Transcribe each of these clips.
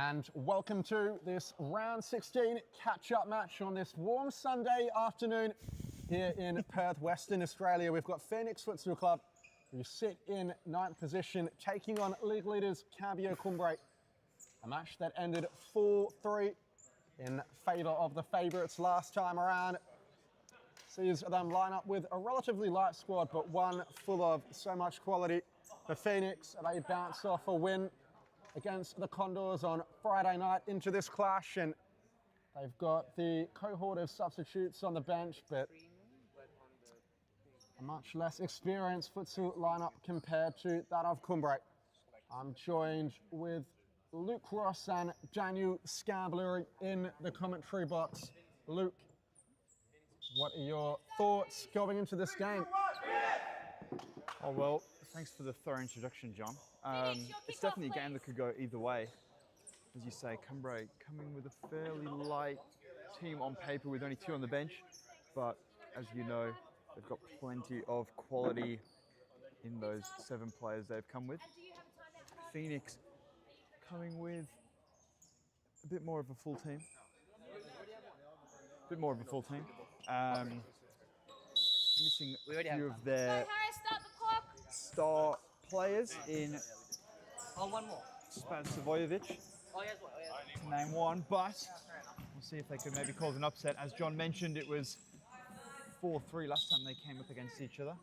And welcome to this round 16 catch-up match on this warm Sunday afternoon here in Perth, Western Australia. We've got Phoenix Futsal Club, who sit in 9th position, taking on league leaders Cambio Cumbre. A match that ended 4-3 in favour of the favourites last time around. Sees them line up with a relatively light squad, but one full of so much quality. For Phoenix, they bounced off a win against the Condors on Friday night into this clash, and they've got the cohort of substitutes on the bench, but a much less experienced futsal lineup compared to that of Cumbre. I'm joined with Luke Ross and Daniel Scambler in the commentary box. Luke, what are your thoughts going into this game? Oh, well, thanks for the thorough introduction, John. It's definitely a game that could go either way. As you say, Cumbre coming with a fairly light team on paper with only 2 on the bench, but as you know, they've got plenty of quality in those 7 players they've come with. Phoenix coming with a bit more of a full team. Missing a few of their star players in Span Savojevic, to name one, but we'll see if they could maybe cause an upset. As John mentioned, it was 4-3 last time they came up against each other.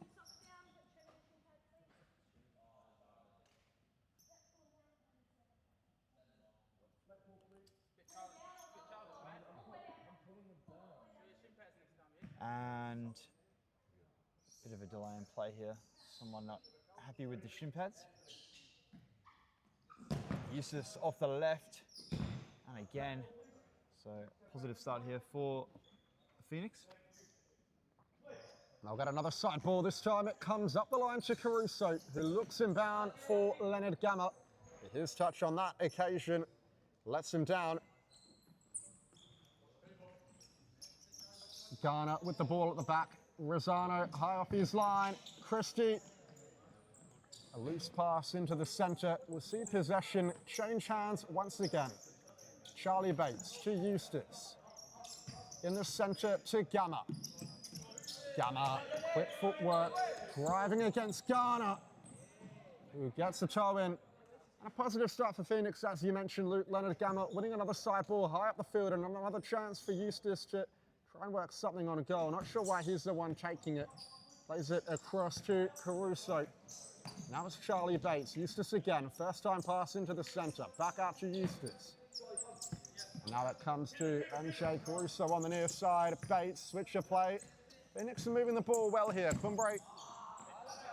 And a bit of a delay in play here. Someone not happy with the shin pads. Eustace off the left, and again. So positive start here for Phoenix. I'll get another side ball this time. It comes up the line to Caruso, who looks inbound for Leonard Gamma. His touch on that occasion lets him down. Garner with the ball at the back. Rosano high off his line. Christie. A loose pass into the centre. We'll see possession change hands once again. Charlie Bates to Eustace. In the centre to Gamma. Gamma, quick footwork, driving against Garner, who gets the toe in. And a positive start for Phoenix, as you mentioned, Luke. Leonard Gamma winning another side ball high up the field, and another chance for Eustace to try and work something on a goal. Not sure why he's the one taking it. Plays it across to Caruso. Now it's Charlie Bates. Eustace again. First time pass into the centre. Back out to Eustace. And now it comes to MJ Caruso on the near side. Bates, switch of play. Phoenix are moving the ball well here. Cumbre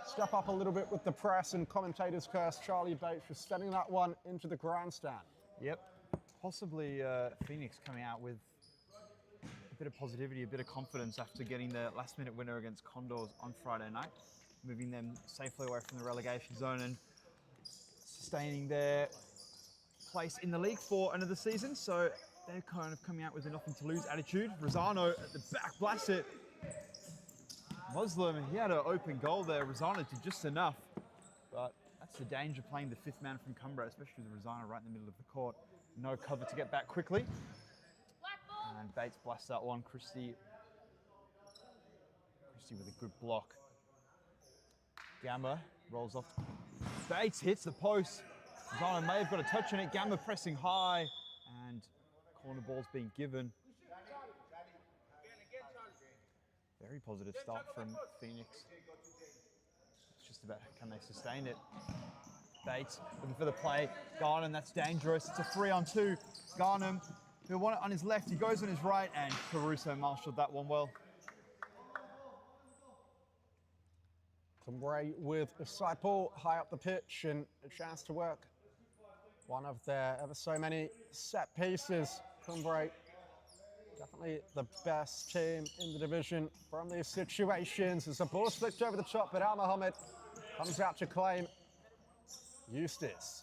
step up a little bit with the press, and commentators curse Charlie Bates for sending that one into the grandstand. Yep. Possibly Phoenix coming out with a bit of positivity, a bit of confidence after getting the last-minute winner against Condors on Friday night, moving them safely away from the relegation zone and sustaining their place in the league for another season. So they're kind of coming out with a nothing-to-lose attitude. Rosano at the back blasts it. Muslim, he had an open goal there. Rosano did just enough, but that's the danger playing the 5th man from Cumbre, especially with Rosano right in the middle of the court. No cover to get back quickly. And Bates blasts that one. Christie with a good block. Gamma rolls off. Bates hits the post. Rosano may have got a touch on it. Gamma pressing high, and corner ball's being given. Very positive start from Phoenix. It's just about can they sustain it. Bates looking for the play. Garnham, that's dangerous. It's a 3-on-2. Garnham, he'll want it on his left. He goes on his right, and Caruso marshaled that one well. Cumbre with a side ball high up the pitch and a chance to work one of their ever so many set pieces. Cumbre, definitely the best team in the division from these situations. As the ball flicked over the top, but Al Mohammed comes out to claim. Eustace.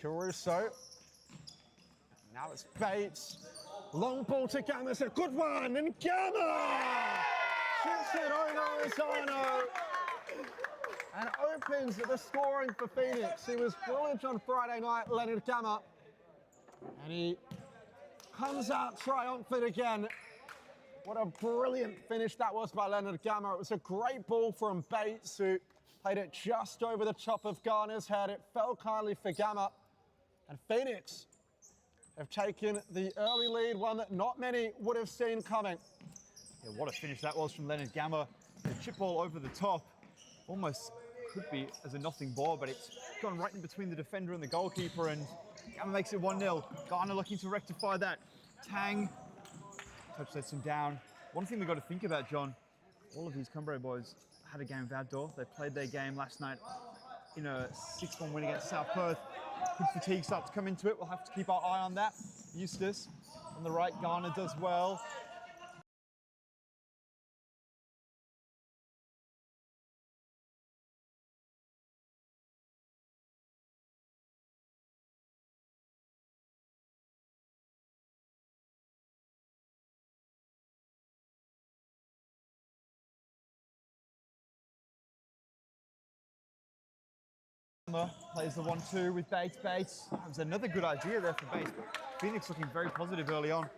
Caruso. Now it's Bates. Long ball to Gamma. It's a good one, and Gamma shoots it over Rosano. and opens the scoring for Phoenix. He was brilliant on Friday night, Leonard Gamma, and he comes out triumphant again. What a brilliant finish that was by Leonard Gamma. It was a great ball from Bates, who played it just over the top of Garner's head. It fell kindly for Gamma, and Phoenix have taken the early lead, one that not many would have seen coming. Yeah, what a finish that was from Leonard Gamma. The chip ball over the top, almost could be as a nothing ball, but it's gone right in between the defender and the goalkeeper, and Gamma makes it 1-0. Garner looking to rectify that. Tang, touch lets him down. One thing we've got to think about, John, all of these Cumbre boys had a game of outdoor. They played their game last night in a 6-1 win against South Perth. Could fatigue start to come into it? We'll have to keep our eye on that. Eustace on the right, Garner does well. Plays the 1-2 with Bates. Bates, that was another good idea there for Bates, but Phoenix looking very positive early on.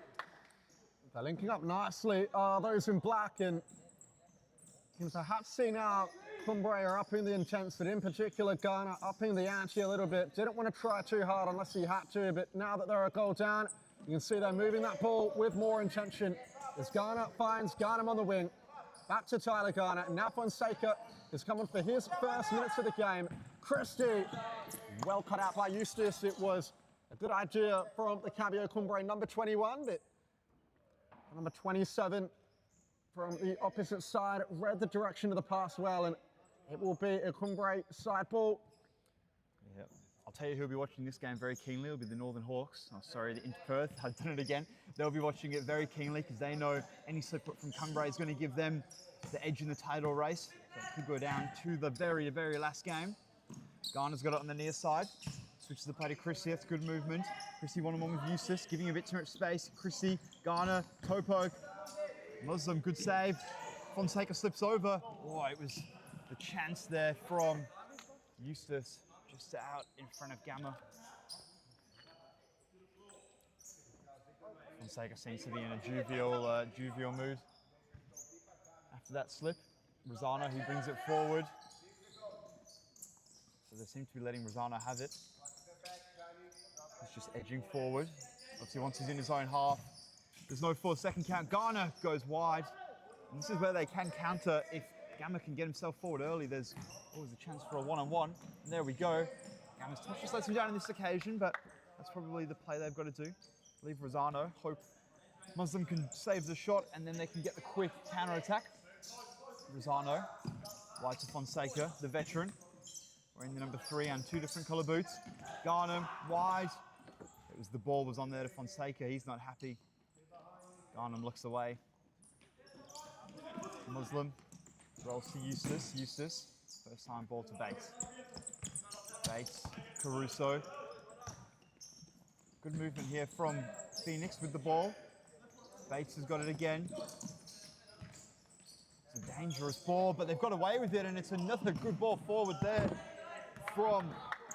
They're linking up nicely, those in black, and you can perhaps see now Cumbre are upping the intensity, in particular Garner upping the ante a little bit. Didn't want to try too hard unless he had to, but now that they're a goal down, you can see they're moving that ball with more intention. As Garner finds Garnham on the wing, back to Tyler Garner. Now Fonseca is coming for his first minutes of the game. Christie, well cut out by Eustace. It was a good idea from the Cambio Cumbre number 21, but number 27 from the opposite side read the direction of the pass well, and it will be a Cumbre side ball. Yep. I'll tell you who'll be watching this game very keenly. It'll be the Northern Hawks. Oh, sorry, the Inter Perth. I've done it again. They'll be watching it very keenly because they know any slip up from Cumbre is going to give them the edge in the title race. So it could go down to the very, very last game. Garner's got it on the near side. Switches the play to Christie. That's good movement. Christie one-on-one with Eustace, giving a bit too much space. Christie, Garner, toe poke. Muslim, good save. Fonseca slips over. Oh, it was the chance there from Eustace, just out in front of Gamma. Fonseca seems to be in a jovial mood. After that slip, Rosano, who brings it forward. So they seem to be letting Rosano have it. He's just edging forward. Obviously, once he's in his own half, there's no 4-second count. Garner goes wide. And this is where they can counter if Gamma can get himself forward early. There's always a chance for a one-on-one. And there we go. Gamma's touch just lets him down on this occasion, but that's probably the play they've got to do. Leave Rosano. Hope Muslim can save the shot, and then they can get the quick counter-attack. Rosano, wide to Fonseca, the veteran. Wearing the number 3 on 2 different colour boots. Garnham, wide. It was the ball was on there to Fonseca. He's not happy. Garnham looks away. Muslim rolls to Eustace. Eustace, first time ball to Bates. Bates, Caruso. Good movement here from Phoenix with the ball. Bates has got it again. It's a dangerous ball, but they've got away with it, and it's another good ball forward there from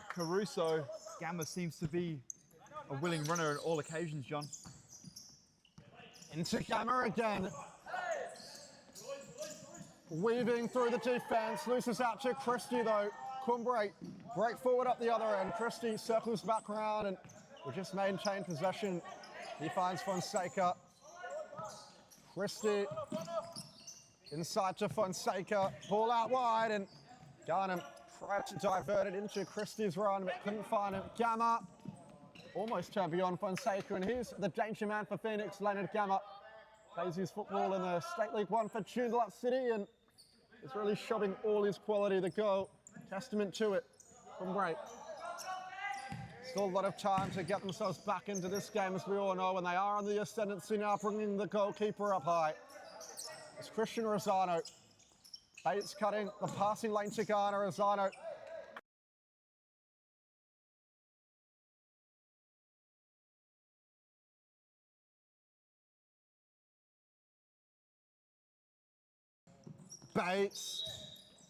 Caruso. Gamma seems to be a willing runner on all occasions, John. Into Gamma again. Weaving through the defense, loses out to Christie though. Cumbre break forward up the other end. Christie circles back around and will just maintain possession. He finds Fonseca. Christie inside to Fonseca. Ball out wide, and Garnham tried to divert it into Christie's run, but couldn't find him. Gamma almost turned beyond Fonseca, and here's the danger man for Phoenix, Leonard Gamma. Plays his football in the State League 1 for Joondalup City, and is really showing all his quality. The goal, testament to it from break. Still a lot of time to get themselves back into this game, as we all know, and they are on the ascendancy now, bringing the goalkeeper up high. It's Christian Rosano. Bates cutting the passing lane to Garner. Rosano. Bates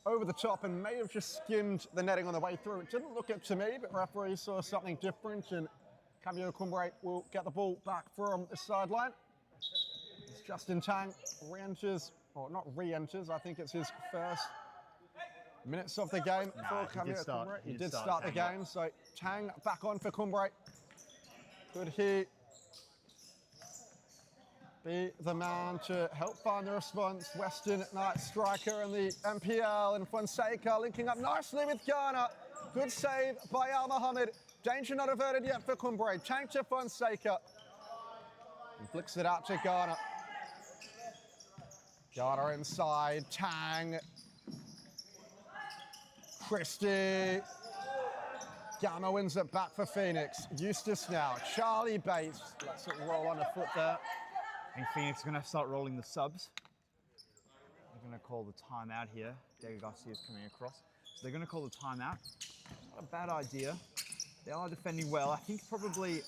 over the top and may have just skimmed the netting on the way through. It didn't look it to me, but referee saw something different, and Cambio Cumbre will get the ball back from the sideline. It's Justin Tang re-enters, or not re-enters, I think it's his first minutes of the game for Cambio Cumbre. He did start the game, so Tang back on for Cumbre. Could he be the man to help find the response? Western Knight striker in the MPL, and Fonseca linking up nicely with Ghana. Good save by Al Mohammed. Danger not averted yet for Cumbre. Tang to Fonseca. And flicks it out to Ghana. Ghana inside. Tang. Christie. Ghana wins it back for Phoenix. Eustace now. Charlie Bates lets it roll on the foot there. I think Phoenix is going to start rolling the subs. They're going to call the timeout here. Diego Garcia is coming across. So they're going to call the timeout. Not a bad idea. They are defending well. I think probably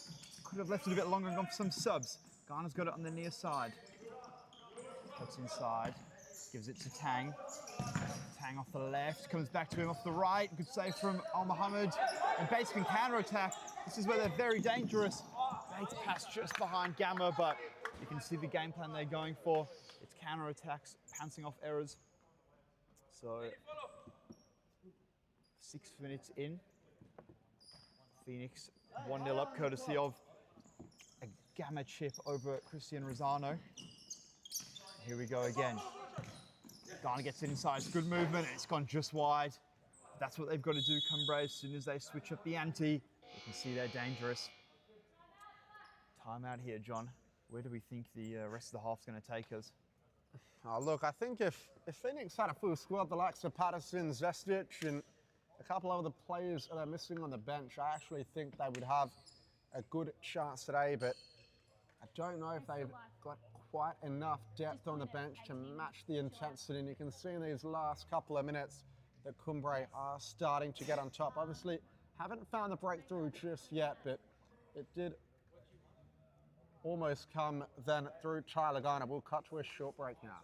could have left it a bit longer and gone for some subs. Ghana's got it on the near side. Cuts inside. Gives it to Tang. Tang off the left. Comes back to him off the right. Good save from Al Mohammed. And Bates can counter-attack. This is where they're very dangerous. Bates passed just behind Gamma, but you can see the game plan they're going for. It's counter-attacks, pouncing off errors. So, 6 minutes in. Phoenix 1-0 up, courtesy of a Gamma chip over Christian Rosano. Here we go again. Ghana gets inside, it's good movement, and it's gone just wide. That's what they've got to do, Cumbre. As soon as they switch up the ante, you can see they're dangerous. Timeout here, John. Where do we think the rest of the half's going to take us? Oh, look, I think if Phoenix had a full squad, the likes of Patterson, Zestic, and a couple of other players that are missing on the bench, I actually think they would have a good chance today, but I don't know if they've got quite enough depth on the bench to match the intensity. And you can see in these last couple of minutes that Cumbre are starting to get on top. Obviously, haven't found the breakthrough just yet, but it did almost come then through Tyler Ghana. We'll cut to a short break now.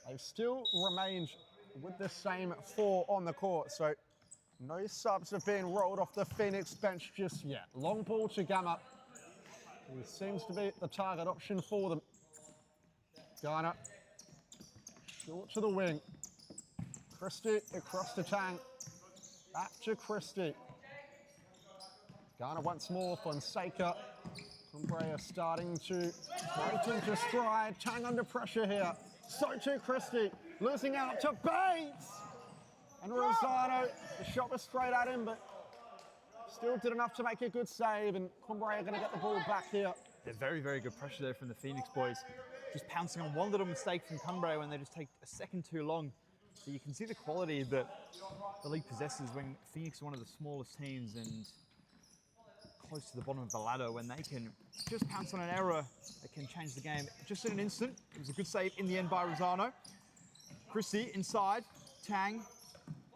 They've still remained with the same 4 on the court, so no subs have been rolled off the Phoenix bench just yet. Long ball to Gamma, who seems to be the target option for them. Ghana, short to the wing. Christie across to Tang, back to Christie. Ghana once more, Fonseca. Cumbre are starting to break into stride. Tang under pressure here. So too Christie, losing out to Bates. And Rosano, the shot was straight at him, but still did enough to make a good save, and Cumbre are going to get the ball back here. There's very, very good pressure there from the Phoenix boys. Just pouncing on one little mistake from Cumbre when they just take a second too long. So you can see the quality that the league possesses when Phoenix are one of the smallest teams, and close to the bottom of the ladder when they can just pounce on an error that can change the game just in an instant. It was a good save in the end by Rosano. Chrissy inside, Tang,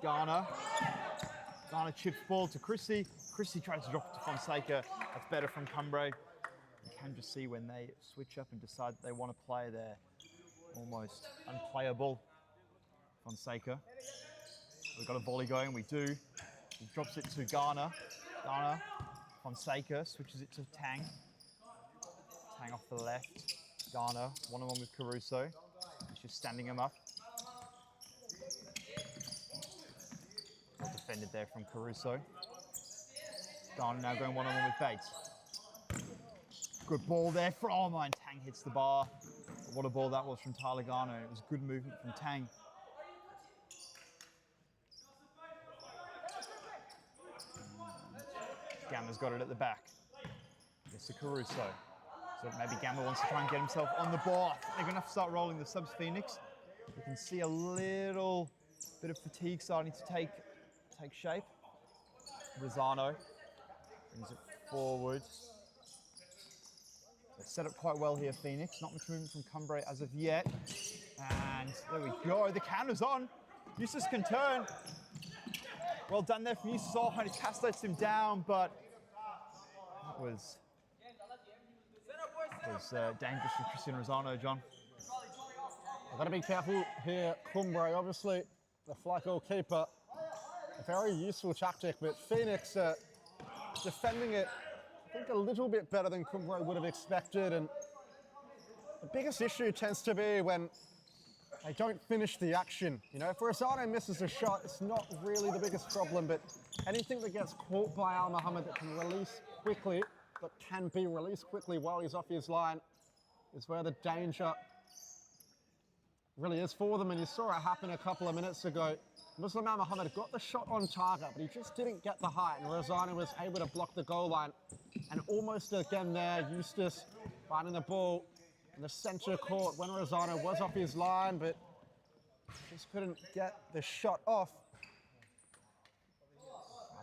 Garner. Garner chips ball to Chrissy. Chrissy tries to drop it to Fonseca. That's better from Cumbre. You can just see when they switch up and decide that they want to play, they're almost unplayable. Fonseca. We've got a volley going, we do. He drops it to Garner. Garner, Fonseca switches it to Tang. Tang off the left. Garner, one-on-one with Caruso. He's just standing him up. Well defended there from Caruso. Garner now going one-on-one with Bates. Good ball there from, oh my, and Tang hits the bar. But what a ball that was from Tyler Garner. It was good movement from Tang. Gamma's got it at the back. Gets to Caruso. So maybe Gamma wants to try and get himself on the ball. They're going to have to start rolling the subs, Phoenix. You can see a little bit of fatigue starting to take shape. Rosano brings it forward. They set up quite well here, Phoenix. Not much movement from Cumbre as of yet. And there we go. The counter's on. Eustace can turn. Well done there from Eustace. Oh, and his pass lets him down, but that was dangerous for Christian Rosano, John. I've got to be careful here, Cumbre. Obviously, the fly goalkeeper, a very useful tactic, but Phoenix defending it, I think, a little bit better than Cumbre would have expected. And the biggest issue tends to be when they don't finish the action. You know, if Rosano misses a shot, it's not really the biggest problem, but anything that gets caught by Al Mohammed that can release quickly, that can be released quickly while he's off his line, is where the danger really is for them. And you saw it happen a couple of minutes ago. Muslim Al Mohammed got the shot on target, but he just didn't get the height, and Rosano was able to block the goal line. And almost again there, Eustace finding the ball in the centre court when Rosano was off his line, but just couldn't get the shot off.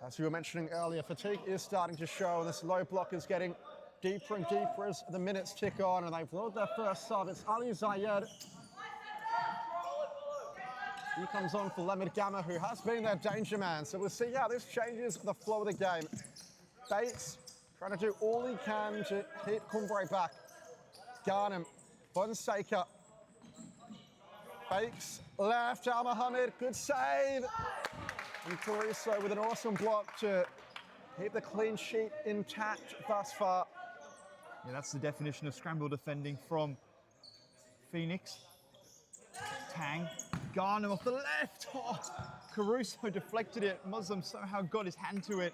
As you were mentioning earlier, fatigue is starting to show, and this low block is getting deeper and deeper as the minutes tick on, and they've rolled their first sub. It's Ali Zayed. He comes on for Lemid Gamma, who has been their danger man. So we'll see how this changes the flow of the game. Bates trying to do all he can to keep Cumbre back. Garnham, Fonseca. Fakes left, Al Mohammed, good save. And Caruso with an awesome block to keep the clean sheet intact thus far. Yeah, that's the definition of scramble defending from Phoenix. Tang, Garnham off the left. Oh, Caruso deflected it. Muslim somehow got his hand to it.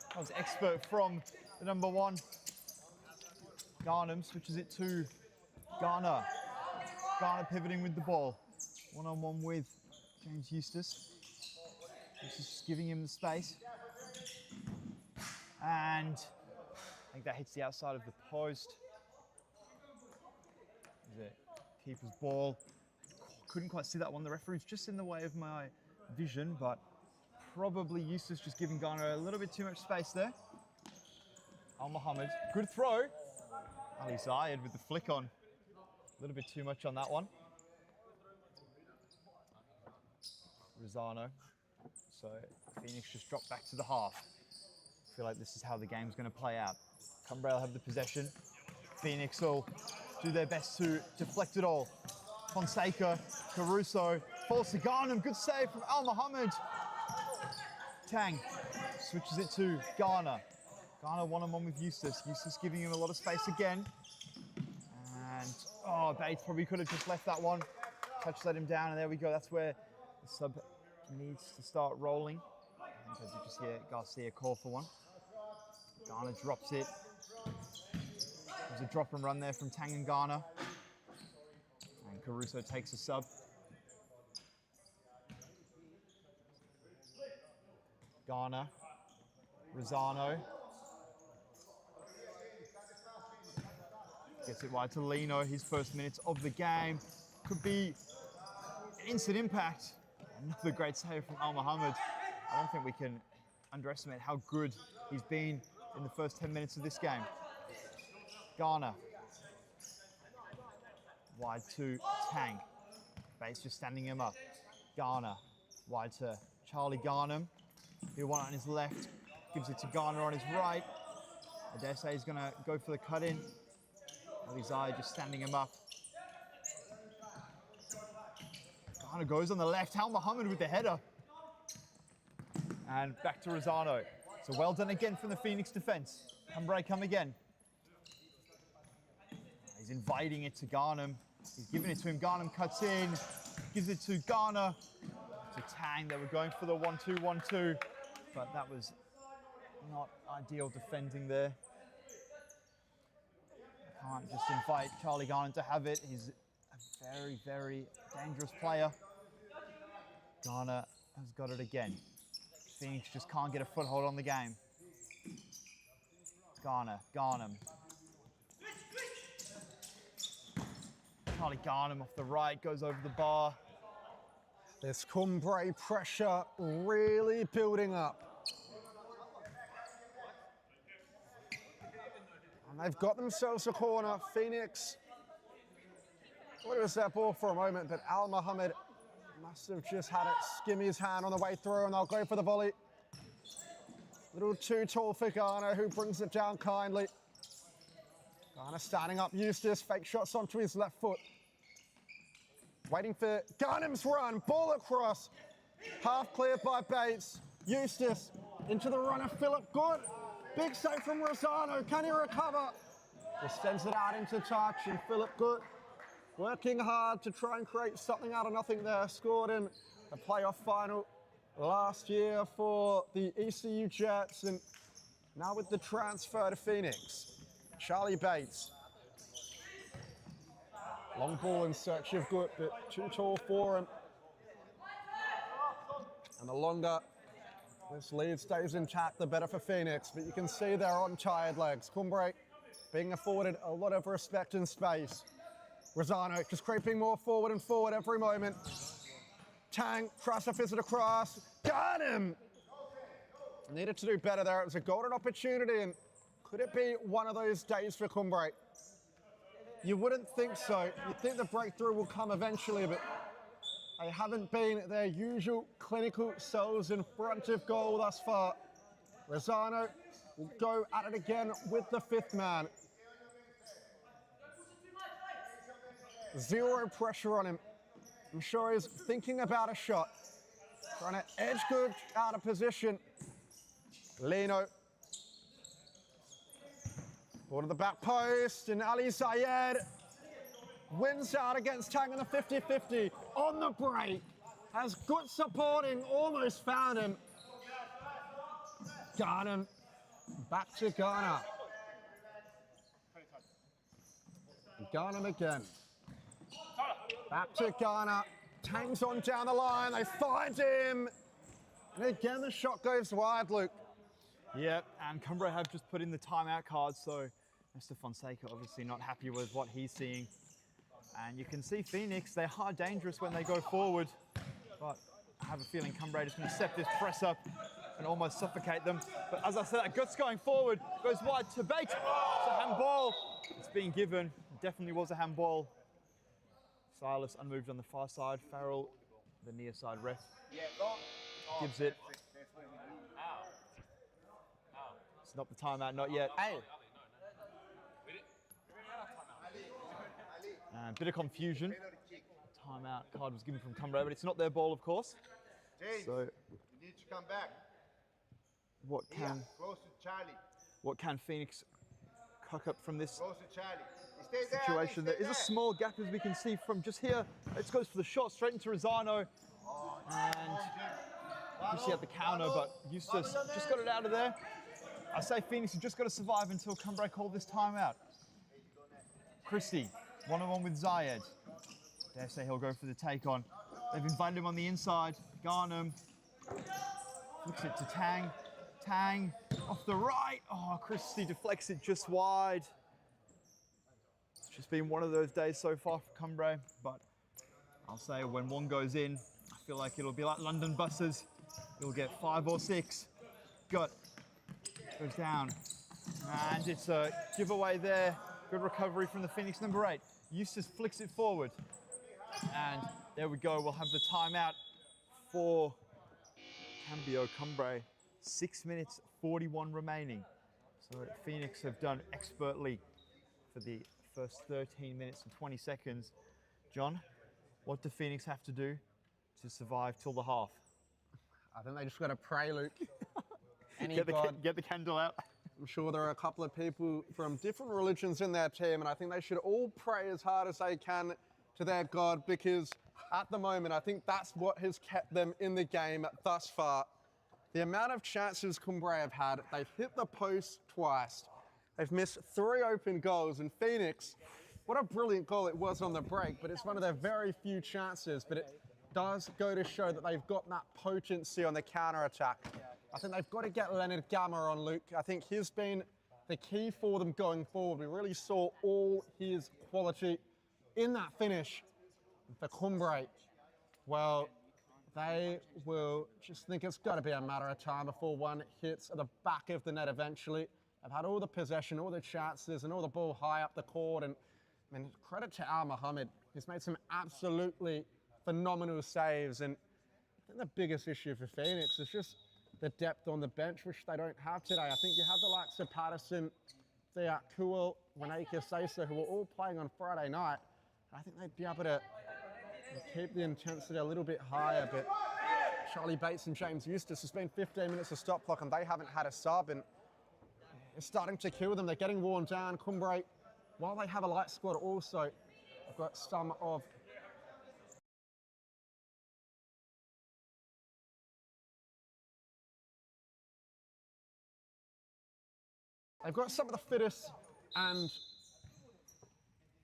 That was expert from the number one. Garnham switches it to Garner. Garner pivoting with the ball. One-on-one with James Eustace. Eustace just giving him the space. And I think that hits the outside of the post. Is it keeper's ball? Couldn't quite see that one. The referee's just in the way of my vision, but probably Eustace just giving Garner a little bit too much space there. Al Mohammed, good throw. Ali Zayed with the flick on. A little bit too much on that one. Rosano. So Phoenix just dropped back to the half. I feel like this is how the game's going to play out. Cumbre will have the possession. Phoenix will do their best to deflect it all. Fonseca, Caruso, falls to Garnham, good save from Al Mohammed. Tang switches it to Garner. Garner one-on-one with Eustace. Eustace giving him a lot of space again. And, oh, Bates probably could have just left that one. Touch let him down, and there we go. That's where the sub needs to start rolling. I think I did just hear Garcia call for one. Garner drops it. There's a drop and run there from Tang and Garner. And Caruso takes a sub. Garner, Rosano. Gets it wide to Lino, his first minutes of the game. Could be an instant impact. Another great save from Al Mohammed. I don't think we can underestimate how good he's been in the first 10 minutes of this game. Garner. Wide to Tang. Bates just standing him up. Garner. Wide to Charlie Garnham. He'll want it on his left. Gives it to Garner on his right. I dare say he's going to go for the cut-in. Alizai just standing him up. Garner goes on the left. Al Muhammad with the header. And back to Rosano. So well done again from the Phoenix defence. Cumbre come again. He's inviting it to Garnham. He's giving it to him. Garnham cuts in. Gives it to Garner. To Tang. They were going for the 1-2-1-2. But that was not ideal defending there. Can't just invite Charlie Garner to have it. He's a very, very dangerous player. Garner has got it again. Phoenix just can't get a foothold on the game. Garner, Garnham. Charlie Garnham off the right, goes over the bar. This Cumbre pressure really building up. And they've got themselves a corner. Phoenix, thought it was their ball for a moment, but Al Muhammad must have just had it skim his hand on the way through, and they'll go for the volley. A little too tall for Garner, who brings it down kindly. Garner standing up. Eustace, fake shots onto his left foot. Waiting for Garnham's run. Ball across. Half cleared by Bates. Eustace into the runner. Philip, good. Big save from Rosano. Can he recover? Just sends it out into touch, and Philip, good. Working hard to try and create something out of nothing there. Scored in a playoff final last year for the ECU Jets, and now with the transfer to Phoenix. Charlie Bates. Long ball in search of Good, but too tall for him. And the longer this lead stays intact, the better for Phoenix. But you can see they're on tired legs. Cumbre being afforded a lot of respect and space. Rosano just creeping more forward and forward every moment. Tang tries to fizz it across. Got him! Needed to do better there. It was a golden opportunity, and could it be one of those days for Cumbre? You wouldn't think so. You'd think the breakthrough will come eventually, but they haven't been their usual clinical selves in front of goal thus far. Rosano will go at it again with the fifth man. Zero pressure on him. I'm sure he's thinking about a shot. Trying to edge Good out of position. Lino. Ball to the back post, and Ali Zayed wins out against Tang in the 50-50. On the break, has good supporting, almost found him. Garnham, back to Garner. Garnham again. Back to Garner. Tang's on down the line. They find him. And again, the shot goes wide, Luke. Yep, and Cumbre have just put in the timeout card, so Mr. Fonseca obviously not happy with what he's seeing. And you can see Phoenix, they are dangerous when they go forward. But I have a feeling Cumbre is going to set this press up and almost suffocate them. But as I said, that Guts going forward, goes wide to Bates. It's a handball. It's being given. It definitely was a handball. Silas unmoved on the far side. Farrell, the near side ref, gives it. It's not the timeout, not yet. Hey. And bit of confusion. Timeout card was given from Cumbre, but it's not their ball, of course. So you need to come back. What can Close to Charlie. What can Phoenix cock up from this Close to Charlie. Stay there, situation? There is a small gap, as we can see from just here. It goes for the shot straight into Rosano, and you see at the counter, but Eustace just got it out of there. I say Phoenix have just got to survive until Cumbre call this timeout. Christie, one-on-one with Zayed. Dare say he'll go for the take on. They've invited him on the inside. Garnham flicks it to Tang. Tang off the right. Oh, Christie deflects it just wide. It's just been one of those days so far for Cumbre, but I'll say when one goes in, I feel like it'll be like London buses. You'll get 5 or 6. Got goes down. And it's a giveaway there. Good recovery from the Phoenix number 8. Eustace flicks it forward. And there we go. We'll have the timeout for Cambio Cumbre. 6 minutes 41 remaining. So Phoenix have done expertly for the first 13 minutes and 20 seconds. John, what do Phoenix have to do to survive till the half? I think they just got to pray, Luke. Get the candle out. I'm sure there are a couple of people from different religions in their team, and I think they should all pray as hard as they can to their God, because at the moment, I think that's what has kept them in the game thus far. The amount of chances Cumbre have had, they've hit the post twice. They've missed 3 open goals, and Phoenix, what a brilliant goal it was on the break, but it's one of their very few chances, but it does go to show that they've got that potency on the counter-attack. I think they've got to get Leonard Gamma on, Luke. I think he's been the key for them going forward. We really saw all his quality in that finish for Cumbre. Well, they will just think it's got to be a matter of time before one hits at the back of the net eventually. They've had all the possession, all the chances, and all the ball high up the court. And I mean, credit to Al Mohammed. He's made some absolutely phenomenal saves. And I think the biggest issue for Phoenix is just the depth on the bench, which they don't have today. I think you have the likes of Patterson, Thea Kuhl, Reneke Sesa, who are all playing on Friday night. I think they'd be able to keep the intensity a little bit higher, but Charlie Bates and James Eustace, it's been 15 minutes of stop clock and they haven't had a sub, and it's starting to kill them. They're getting worn down. Cumbre, while they have a light squad also, they've got some of the fittest and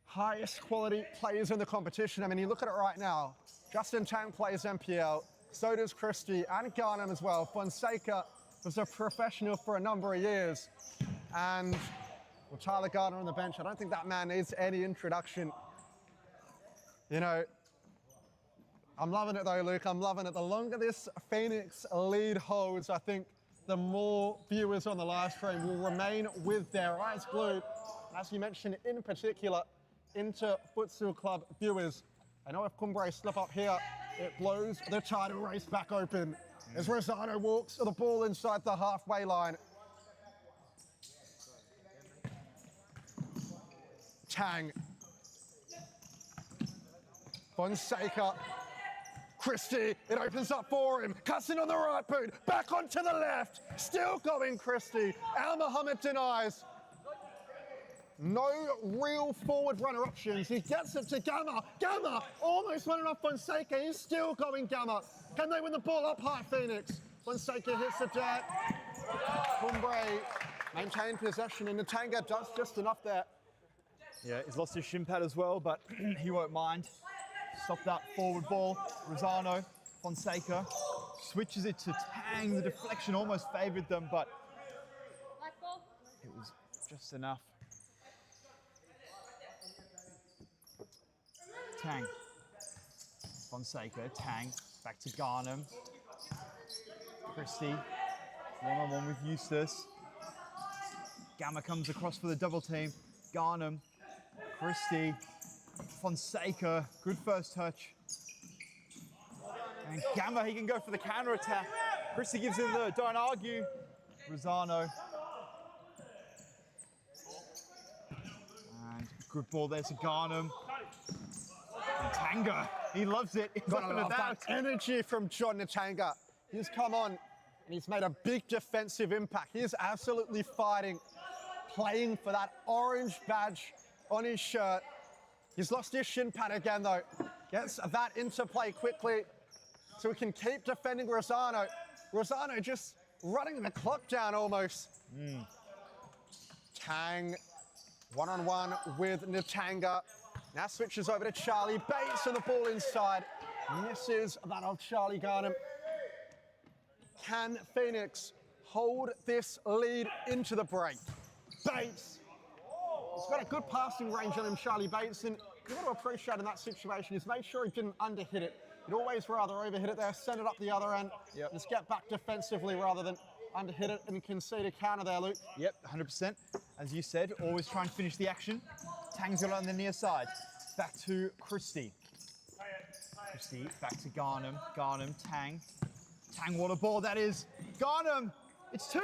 highest quality players in the competition. I mean, you look at it right now. Justin Tang plays MPL, so does Christie and Garnham as well. Fonseca was a professional for a number of years. And well, Tyler Gardner on the bench, I don't think that man needs any introduction. You know, I'm loving it though, Luke. I'm loving it. The longer this Phoenix lead holds, I think the more viewers on the live stream will remain with their eyes glued. As you mentioned, in particular, into Futsal Club viewers. I know if Cumbre slip up here, it blows the title race back open as Rosano walks the ball inside the halfway line. Tang. Fonseca. Christie, it opens up for him. Cuts in on the right boot, back onto the left. Still going Christie. Al Mohammed denies. No real forward runner options. He gets it to Gamma. Gamma almost running off Fonseca. He's still going Gamma. Can they win the ball up high, Phoenix? Fonseca hits the dirt. Cumbre maintained possession, and Natanga does just enough there. Yeah, he's lost his shin pad as well, but he won't mind. Stop that forward ball. Rosano, Fonseca switches it to Tang. The deflection almost favoured them, but it was just enough. Tang. Fonseca, Tang, back to Garnham. Christie, one-on-one with Eustace. Gamma comes across for the double team. Garnham, Christie, Fonseca, good first touch. And Gamma, he can go for the counter attack. Christie gives him the don't argue. Rosano. And good ball there to Garnham. And Tanga, he loves it. He's up and about. Energy from John Natanga. He's come on and he's made a big defensive impact. He is absolutely fighting, playing for that orange badge on his shirt. He's lost his shin pad again though. Gets that into play quickly so he can keep defending Rosano. Rosano just running the clock down almost. Tang, one-on-one with Natanga. Now switches over to Charlie Bates and the ball inside. Misses that of Charlie Garnham. Can Phoenix hold this lead into the break? Bates. He's got a good passing range on him, Charlie Bates, and you've got to appreciate in that situation, he's made sure he didn't underhit it. He'd always rather overhit it there, send it up the other end, just get back defensively rather than underhit it and concede a counter there, Luke. Yep, 100%. As you said, always try and finish the action. Tang's got it on the near side. Back to Christie. Christie, back to Garnham. Garnham, Tang. Tang, what a ball that is. Garnham, it's 2,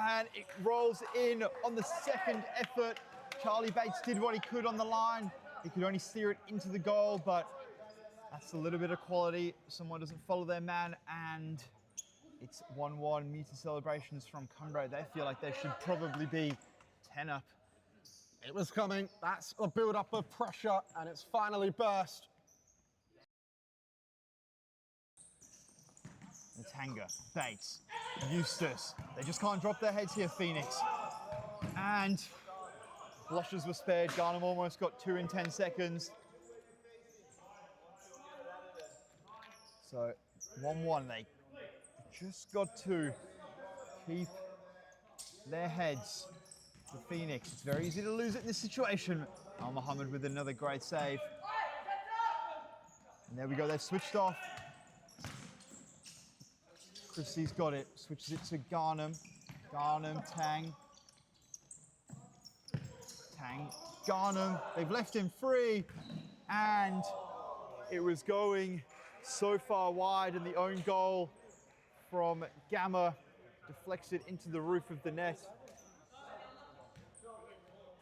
and it rolls in on the second effort. Charlie Bates did what he could on the line. He could only steer it into the goal, but that's a little bit of quality. Someone doesn't follow their man, and it's 1-1. Muted celebrations from Cumbre. They feel like they should probably be 10 up. It was coming. That's a build-up of pressure, and it's finally burst. Tanga, Bates, Eustace. They just can't drop their heads here, Phoenix. And blushes were spared. Garnham almost got 2 in 10 seconds. So 1-1, they just got to keep their heads. The Phoenix, it's very easy to lose it in this situation. Al Mohammed with another great save. And there we go, they've switched off. Christie's got it, switches it to Garnham. Garnham, Tang. Tang, Garnham, they've left him free. And it was going so far wide, and the own goal from Gamma deflects it into the roof of the net.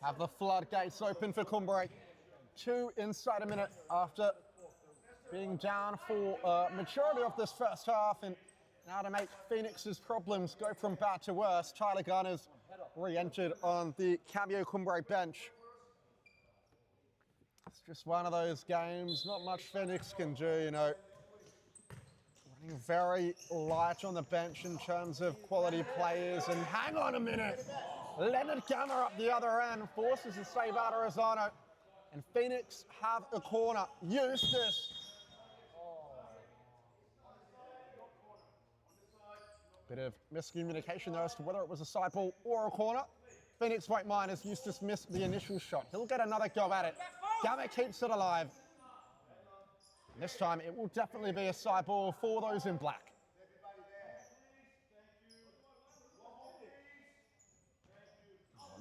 Have the floodgates open for Cumbre. 2 inside a minute after being down for majority of this first half, and now to make Phoenix's problems go from bad to worse, Tyler Garner's re-entered on the Cambio Cumbre bench. It's just one of those games, not much Phoenix can do, you know. Running very light on the bench in terms of quality players, and hang on a minute. Leonard Gamma up the other end, forces a save out of Rosano, and Phoenix have a corner. Eustace. Bit of miscommunication there as to whether it was a side ball or a corner. Phoenix won't mind as Eustace missed the initial shot. He'll get another go at it. Gamma keeps it alive. And this time it will definitely be a side ball for those in black.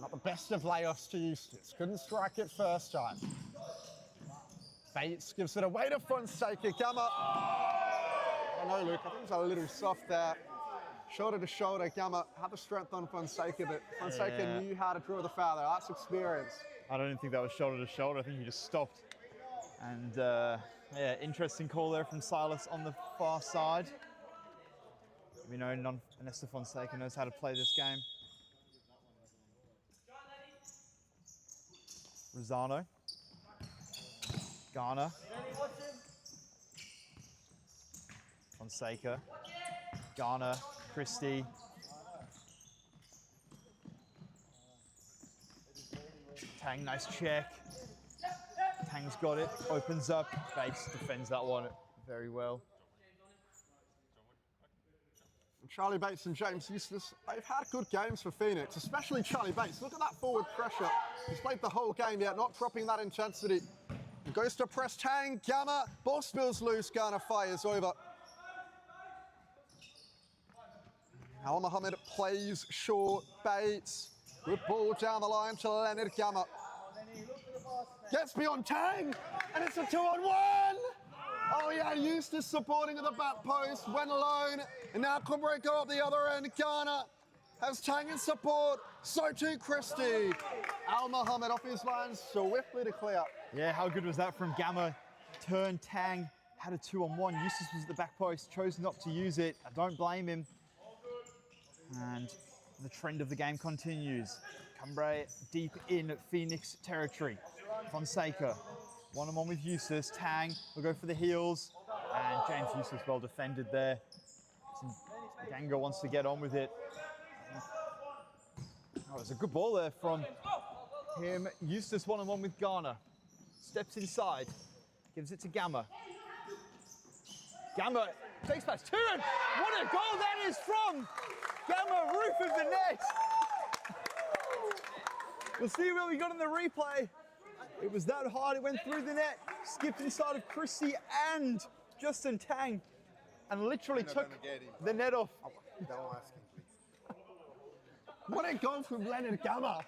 Not the best of layoffs to Eustace. Couldn't strike it first time. Bates gives it away to Fonseca. Gamma. I don't know, Luke. I think it's a little soft there. Shoulder to shoulder, Gamma had the strength on Fonseca, but Fonseca knew how to draw the foul there. That's experience. I don't think that was shoulder to shoulder. I think he just stopped. And yeah, interesting call there from Silas on the far side. We know Nesta Fonseca knows how to play this game. Rosano. Garner. Fonseca. Garner. Christie. Tang, nice check. Tang's got it, opens up. Bates defends that one very well. Charlie Bates and James Eustace, they've had good games for Phoenix, especially Charlie Bates. Look at that forward pressure. He's played the whole game yet, not dropping that intensity. And goes to press Tang, Gamma, ball spills loose, Garner fires over. Al Mohammed plays short, Bates, good ball down the line to Leonard Gamma. Gets beyond Tang, and it's a 2-on-1. Oh yeah, Eustace supporting at the back post, went alone, and now Cumbre go up the other end. Garner has Tang in support, so too Christie. Al Mohammed off his line, swiftly to clear. Yeah, how good was that from Gamma? Turned Tang, had a 2-on-1. Eustace was at the back post, chose not to use it. I don't blame him. And the trend of the game continues. Cumbre deep in Phoenix territory. Fonseca, one-on-one with Eustace. Tang will go for the heels. And James Eustace well defended there. Ganga wants to get on with it. Oh, it was a good ball there from him. Eustace one-on-one with Garner. Steps inside, gives it to Gamma. Gamma takes pass. Turin! What a goal that is from Gamma, roof of the net. We'll see what we got in the replay. It was that hard, it went through the net, skipped inside of Christie and Justin Tang, and literally took the net off. Don't ask him, please. What a goal from Leonard Gamma.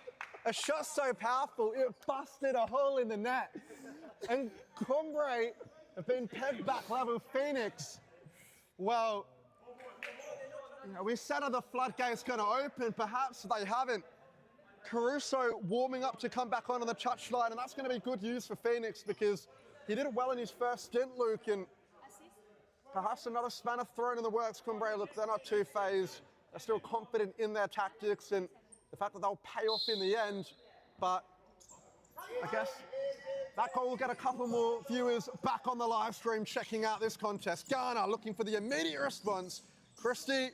A shot so powerful, it busted a hole in the net. And Cumbre have been pegged back level. Phoenix, well, you know, we said are the floodgates going to open? Perhaps they haven't. Caruso warming up to come back on the touchline, and that's going to be good news for Phoenix because he did it well in his first stint, Luke, and perhaps another spanner thrown in the works. Cumbre, look, they're not too phased. They're still confident in their tactics and the fact that they'll pay off in the end. But I guess that goal will get a couple more viewers back on the live stream checking out this contest. Ghana looking for the immediate response. Christie,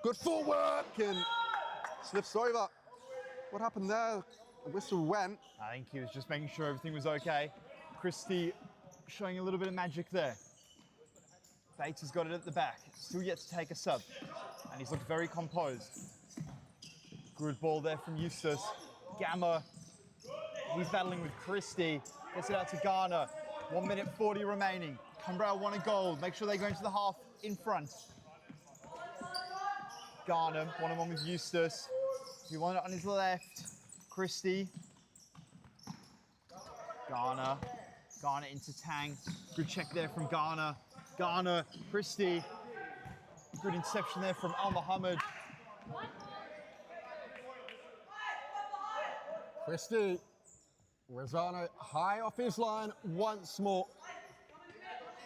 good footwork and slips over. What happened there? The whistle went. I think he was just making sure everything was okay. Christie showing a little bit of magic there. Bates has got it at the back, still yet to take a sub, and he's looked very composed. Good ball there from Eustace. Gamma, he's battling with Christie, gets it out to Ghana. 1 minute 40 remaining. Cumbre want a goal, make sure they go into the half in front. Ghana, one-on-one with Eustace. He won it on his left. Christie. Ghana into Tang. Good check there from Ghana. Ghana, Christie. Good interception there from Al Mohammed. Christie. Rosano high off his line once more.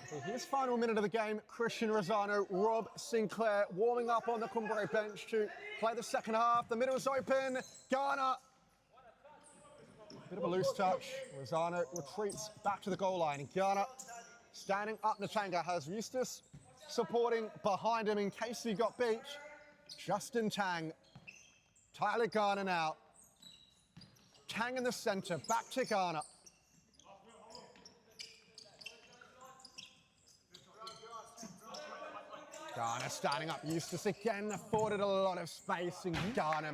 For his final minute of the game, Christian Rosano, Rob Sinclair warming up on the Cumbre bench to play the second half. The middle is open. Ghana. Bit of a loose touch. Rosano retreats back to the goal line. Ghana standing up. Natanga has Eustace supporting behind him in case he got beat. Justin Tang. Tyler Ghana now. Tang in the centre. Back to Ghana. Ghana standing up. Eustace again afforded a lot of space and Ghana.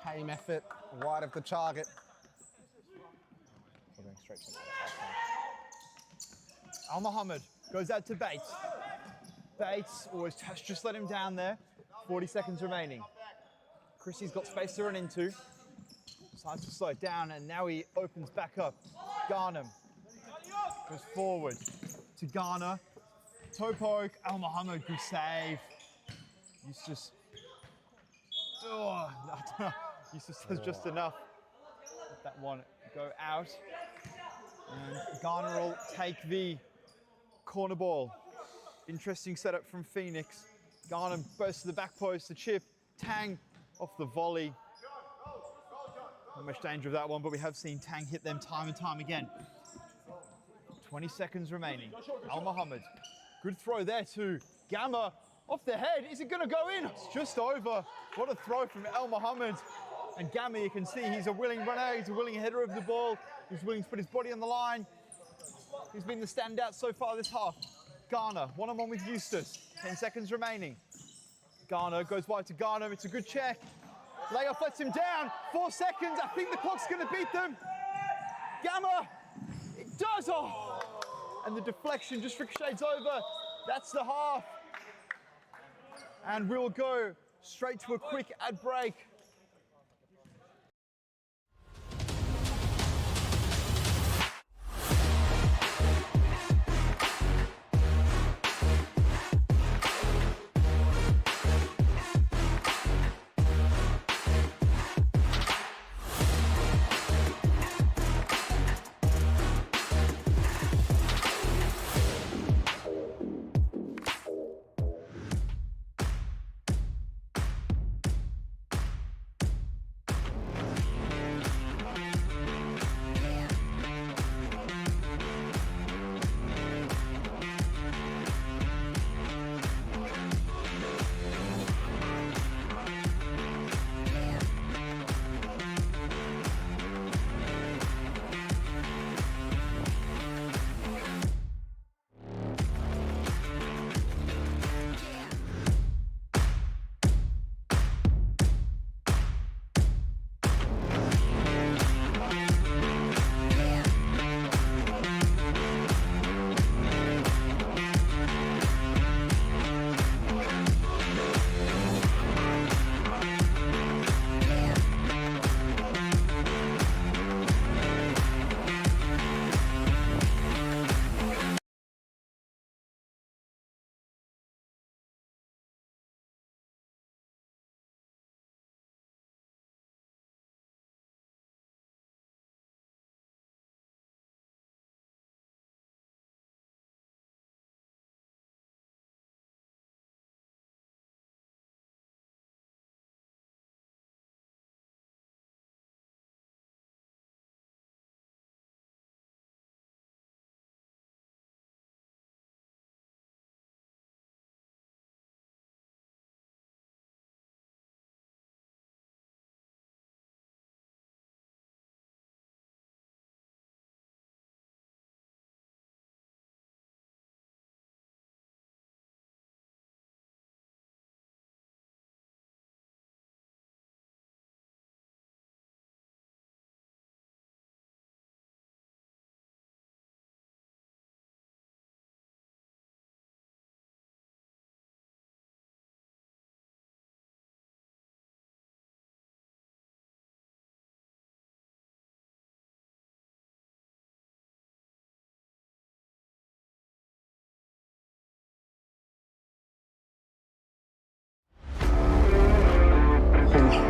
Tame effort wide of the target. We're going straight to the Al Mohammed goes out to Bates. Bates always just let him down there. 40 seconds remaining. Christie's got space to run into. Decides to slow it down and now he opens back up. Ghana goes forward to Ghana. Toe poke, Al Mohammed, good save. Eustace, Eustace does just enough. Let that one go out. And Ghana will take the corner ball. Interesting setup from Phoenix. Ghana bursts to the back post, the chip. Tang off the volley. Not much danger of that one, but we have seen Tang hit them time and time again. 20 seconds remaining. Al Mohammed. Good throw there to Gamma. Off the head. Is it going to go in? It's just over. What a throw from Al Mohammed. And Gamma, you can see he's a willing runner. He's a willing header of the ball. He's willing to put his body on the line. He's been the standout so far this half. Ghana, one-on-one with Eustace. 10 seconds remaining. Ghana goes wide to Ghana. It's a good check. Layoff lets him down. 4 seconds. I think the clock's going to beat them. Gamma. It does. Oh. And the deflection just ricochets over. That's the half. And we'll go straight to a quick ad break.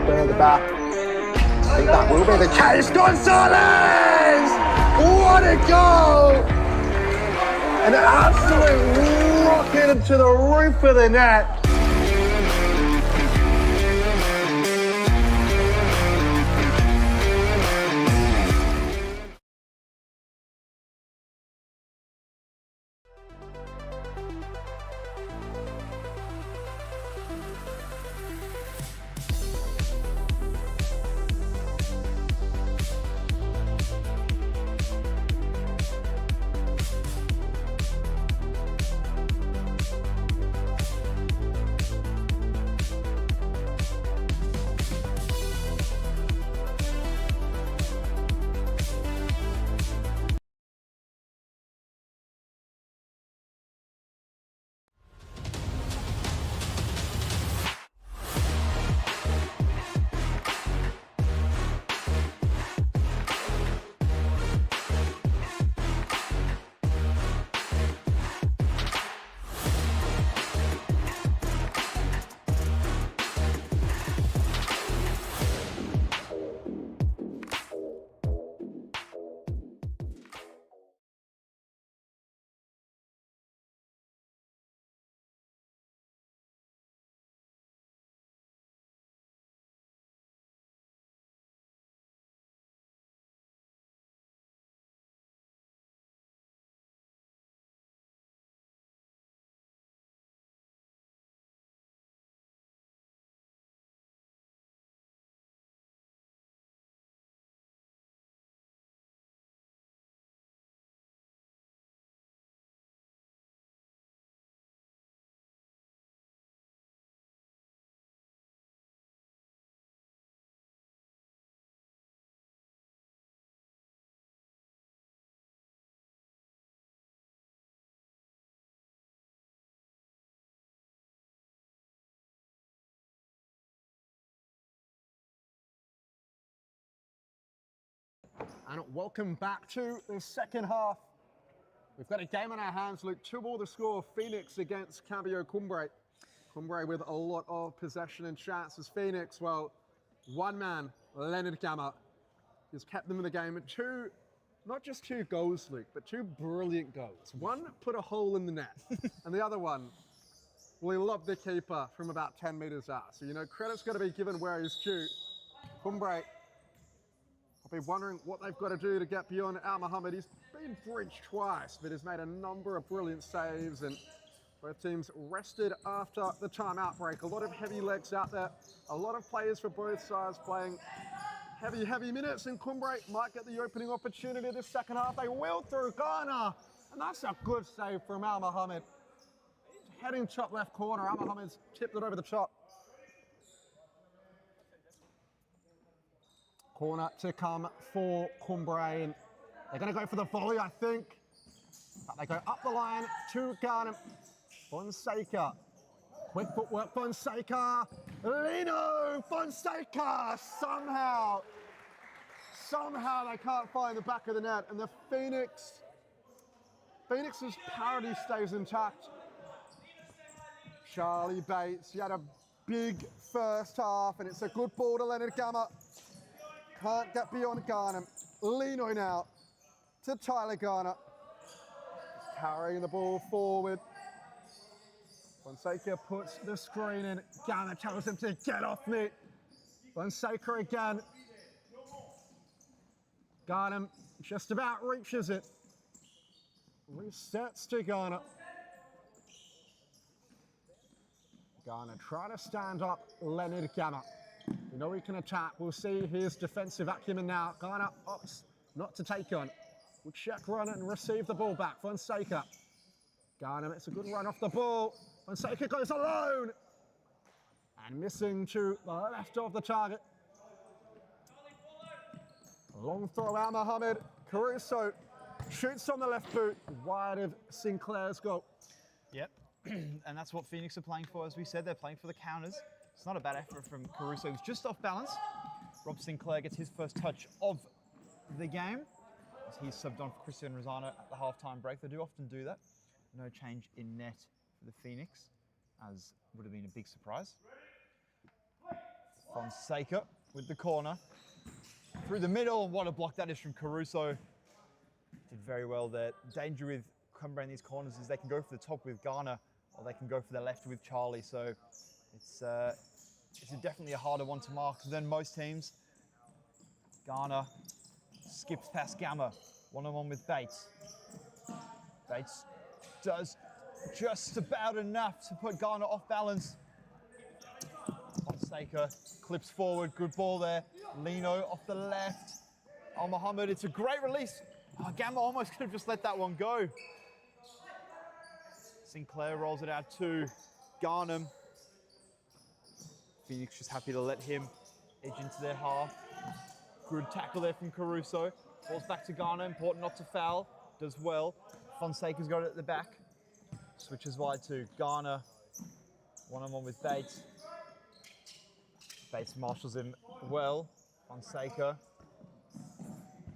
further back. I think that will be the case. Gonzalez! What a goal! An absolute rocket into the roof of the net. And welcome back to the second half. We've got a game on our hands, Luke. 2-2 the score, Phoenix against Cambio Cumbre. Cumbre with a lot of possession and chances. Phoenix, well, one man, Leonard Gamma, has kept them in the game. Two, not just 2 goals, Luke, but 2 brilliant goals. One put a hole in the net, and the other one, well, he lobbed the keeper from about 10 metres out. So, you know, credit's got to be given where he's due. Cumbre, I'll be wondering what they've got to do to get beyond Al Mohammed. He's been breached twice, but has made a number of brilliant saves, and both teams rested after the timeout break. A lot of heavy legs out there. A lot of players for both sides playing heavy minutes, and Cumbre might get the opening opportunity this second half. They will through Ghana, and that's a good save from Al Mohammed. Heading top left corner, Al Mohammed's tipped it over the top. Corner to come for Cumbre, and they're going to go for the volley, I think. But they go up the line to Ghana. Fonseca. Quick footwork, Fonseca. Lino Fonseca. Somehow they can't find the back of the net, and the Phoenix's parity stays intact. Charlie Bates, he had a big first half, and it's a good ball to Leonard Gamma. Can't get beyond Ghana. Lino now to Tyler Ghana. He's carrying the ball forward. Fonseca puts the screen in. Ghana tells him to get off me. Fonseca again. Ghana just about reaches it. Resets to Ghana. Ghana trying to stand up Leonard Gamma. We know he can attack. We'll see his defensive acumen now. Ghana opts not to take on. We'll check run and receive the ball back. Fonseca. Ghana makes a good run off the ball. Fonseca goes alone. And missing to the left of the target. Long throw out Mohammed. Caruso shoots on the left boot. Wide of Sinclair's goal. Yep, and that's what Phoenix are playing for. As we said, they're playing for the counters. It's not a bad effort from Caruso. He's just off balance. Rob Sinclair gets his first touch of the game as he's subbed on for Christian Rosano at the halftime break. They do often do that. No change in net for the Phoenix, as would have been a big surprise. Fonseca with the corner. Through the middle, what a block that is from Caruso. Did very well there. Danger with Cumbre in these corners is they can go for the top with Garner, or they can go for the left with Charlie. So it's definitely a harder one to mark than most teams. Garner skips past Gamma, one-on-one with Bates. Bates does just about enough to put Garner off balance. Fonseca clips forward, good ball there. Lino off the left. Al Mohammed, it's a great release. Oh, Gamma almost could have just let that one go. Sinclair rolls it out to Garnham. Phoenix just happy to let him edge into their half. Good tackle there from Caruso. Falls back to Garner, important not to foul. Does well. Fonseca's got it at the back. Switches wide to Garner. One-on-one with Bates. Bates marshals him well. Fonseca.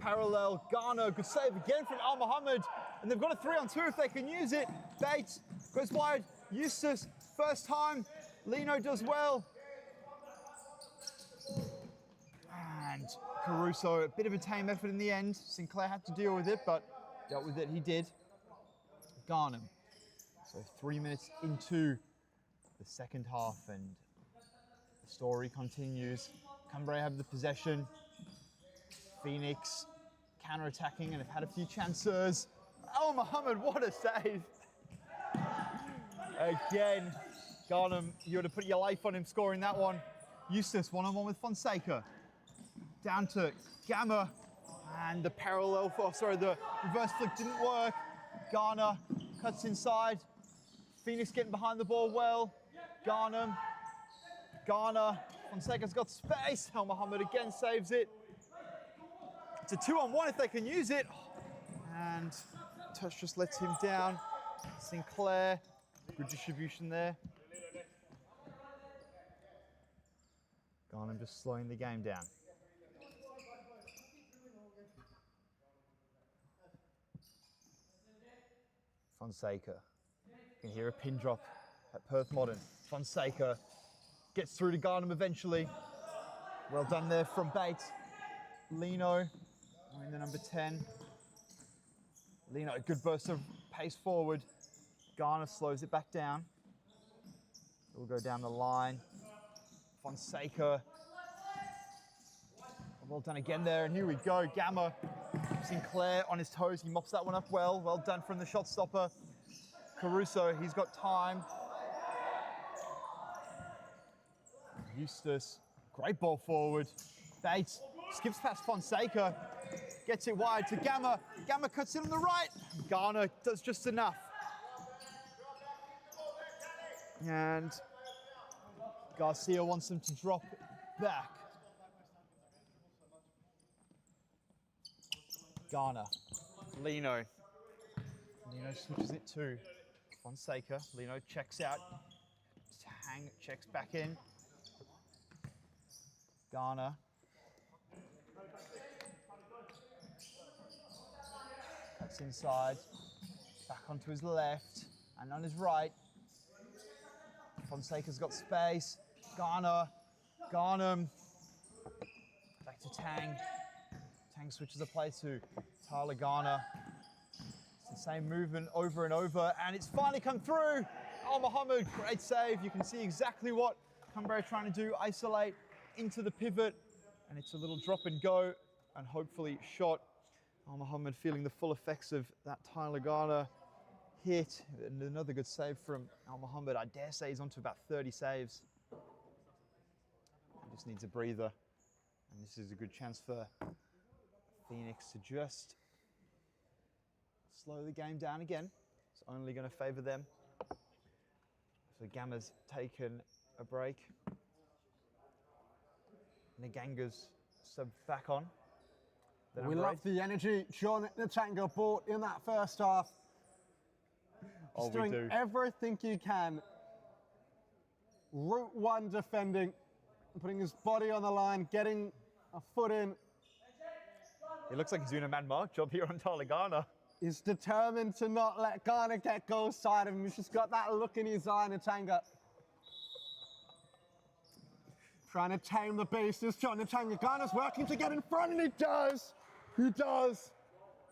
Parallel, Garner, good save again from Al Mohammed. And they've got a 3-on-2 if they can use it. Bates goes wide. Eustace, first time. Lino does well. And Caruso, a bit of a tame effort in the end. Sinclair had to deal with it, but dealt with it, he did. Garnham. So 3 minutes into the second half, and the story continues. Cumbre have the possession. Phoenix counter-attacking and have had a few chances. Oh, Mohammed, what a save. Again, Garnham, you would have put your life on him scoring that one. Eustace, one-on-one with Fonseca. Down to Gamma, and the parallel, the reverse flick didn't work. Garner cuts inside. Phoenix getting behind the ball well. Garner, Fonseca's got space. Al Mohammed again saves it. It's a 2-on-1 if they can use it. And touch just lets him down. Sinclair, good distribution there. Garner just slowing the game down. Fonseca. You can hear a pin drop at Perth Modern. Fonseca gets through to Garnham eventually. Well done there from Bates. Lino, wearing the number 10. Lino, a good burst of pace forward. Garner slows it back down. We'll go down the line. Fonseca. Well done again there, and here we go. Gamma. Sinclair on his toes, he mops that one up well. Well done from the shot stopper. Caruso, he's got time. Eustace, great ball forward. Bates skips past Fonseca, gets it wide to Gamma. Gamma cuts in on the right. Garner does just enough. And Garcia wants them to drop back. Garner, Lino. Lino switches it to Fonseca. Lino checks out. Tang checks back in. Garner. Cuts inside. Back onto his left and on his right. Fonseca's got space. Garner. Garnham. Back to Tang. Tang switches the play to Tyler Garner. It's the same movement over and over, and it's finally come through. Al Mohammed, great save. You can see exactly what Cumbre are trying to do, isolate into the pivot, and it's a little drop and go, and hopefully shot. Al Mohammed feeling the full effects of that Tyler Garner hit. And another good save from Al Mohammed. I dare say he's on to about 30 saves. He just needs a breather, and this is a good chance for Phoenix to just slow the game down again. It's only going to favour them. So Gamma's taken a break. Nganga's subbed back on. We love the energy John Natanga brought in that first half. Just doing everything he can. Route one defending, putting his body on the line, getting a foot in. It looks like he's doing a man mark job here on Tyler Garner. He's determined to not let Garner get goal side of him. He's just got that look in his eye, Natanga. Trying to tame the beast is John Natanga. Ghana's working to get in front, and he does. He does.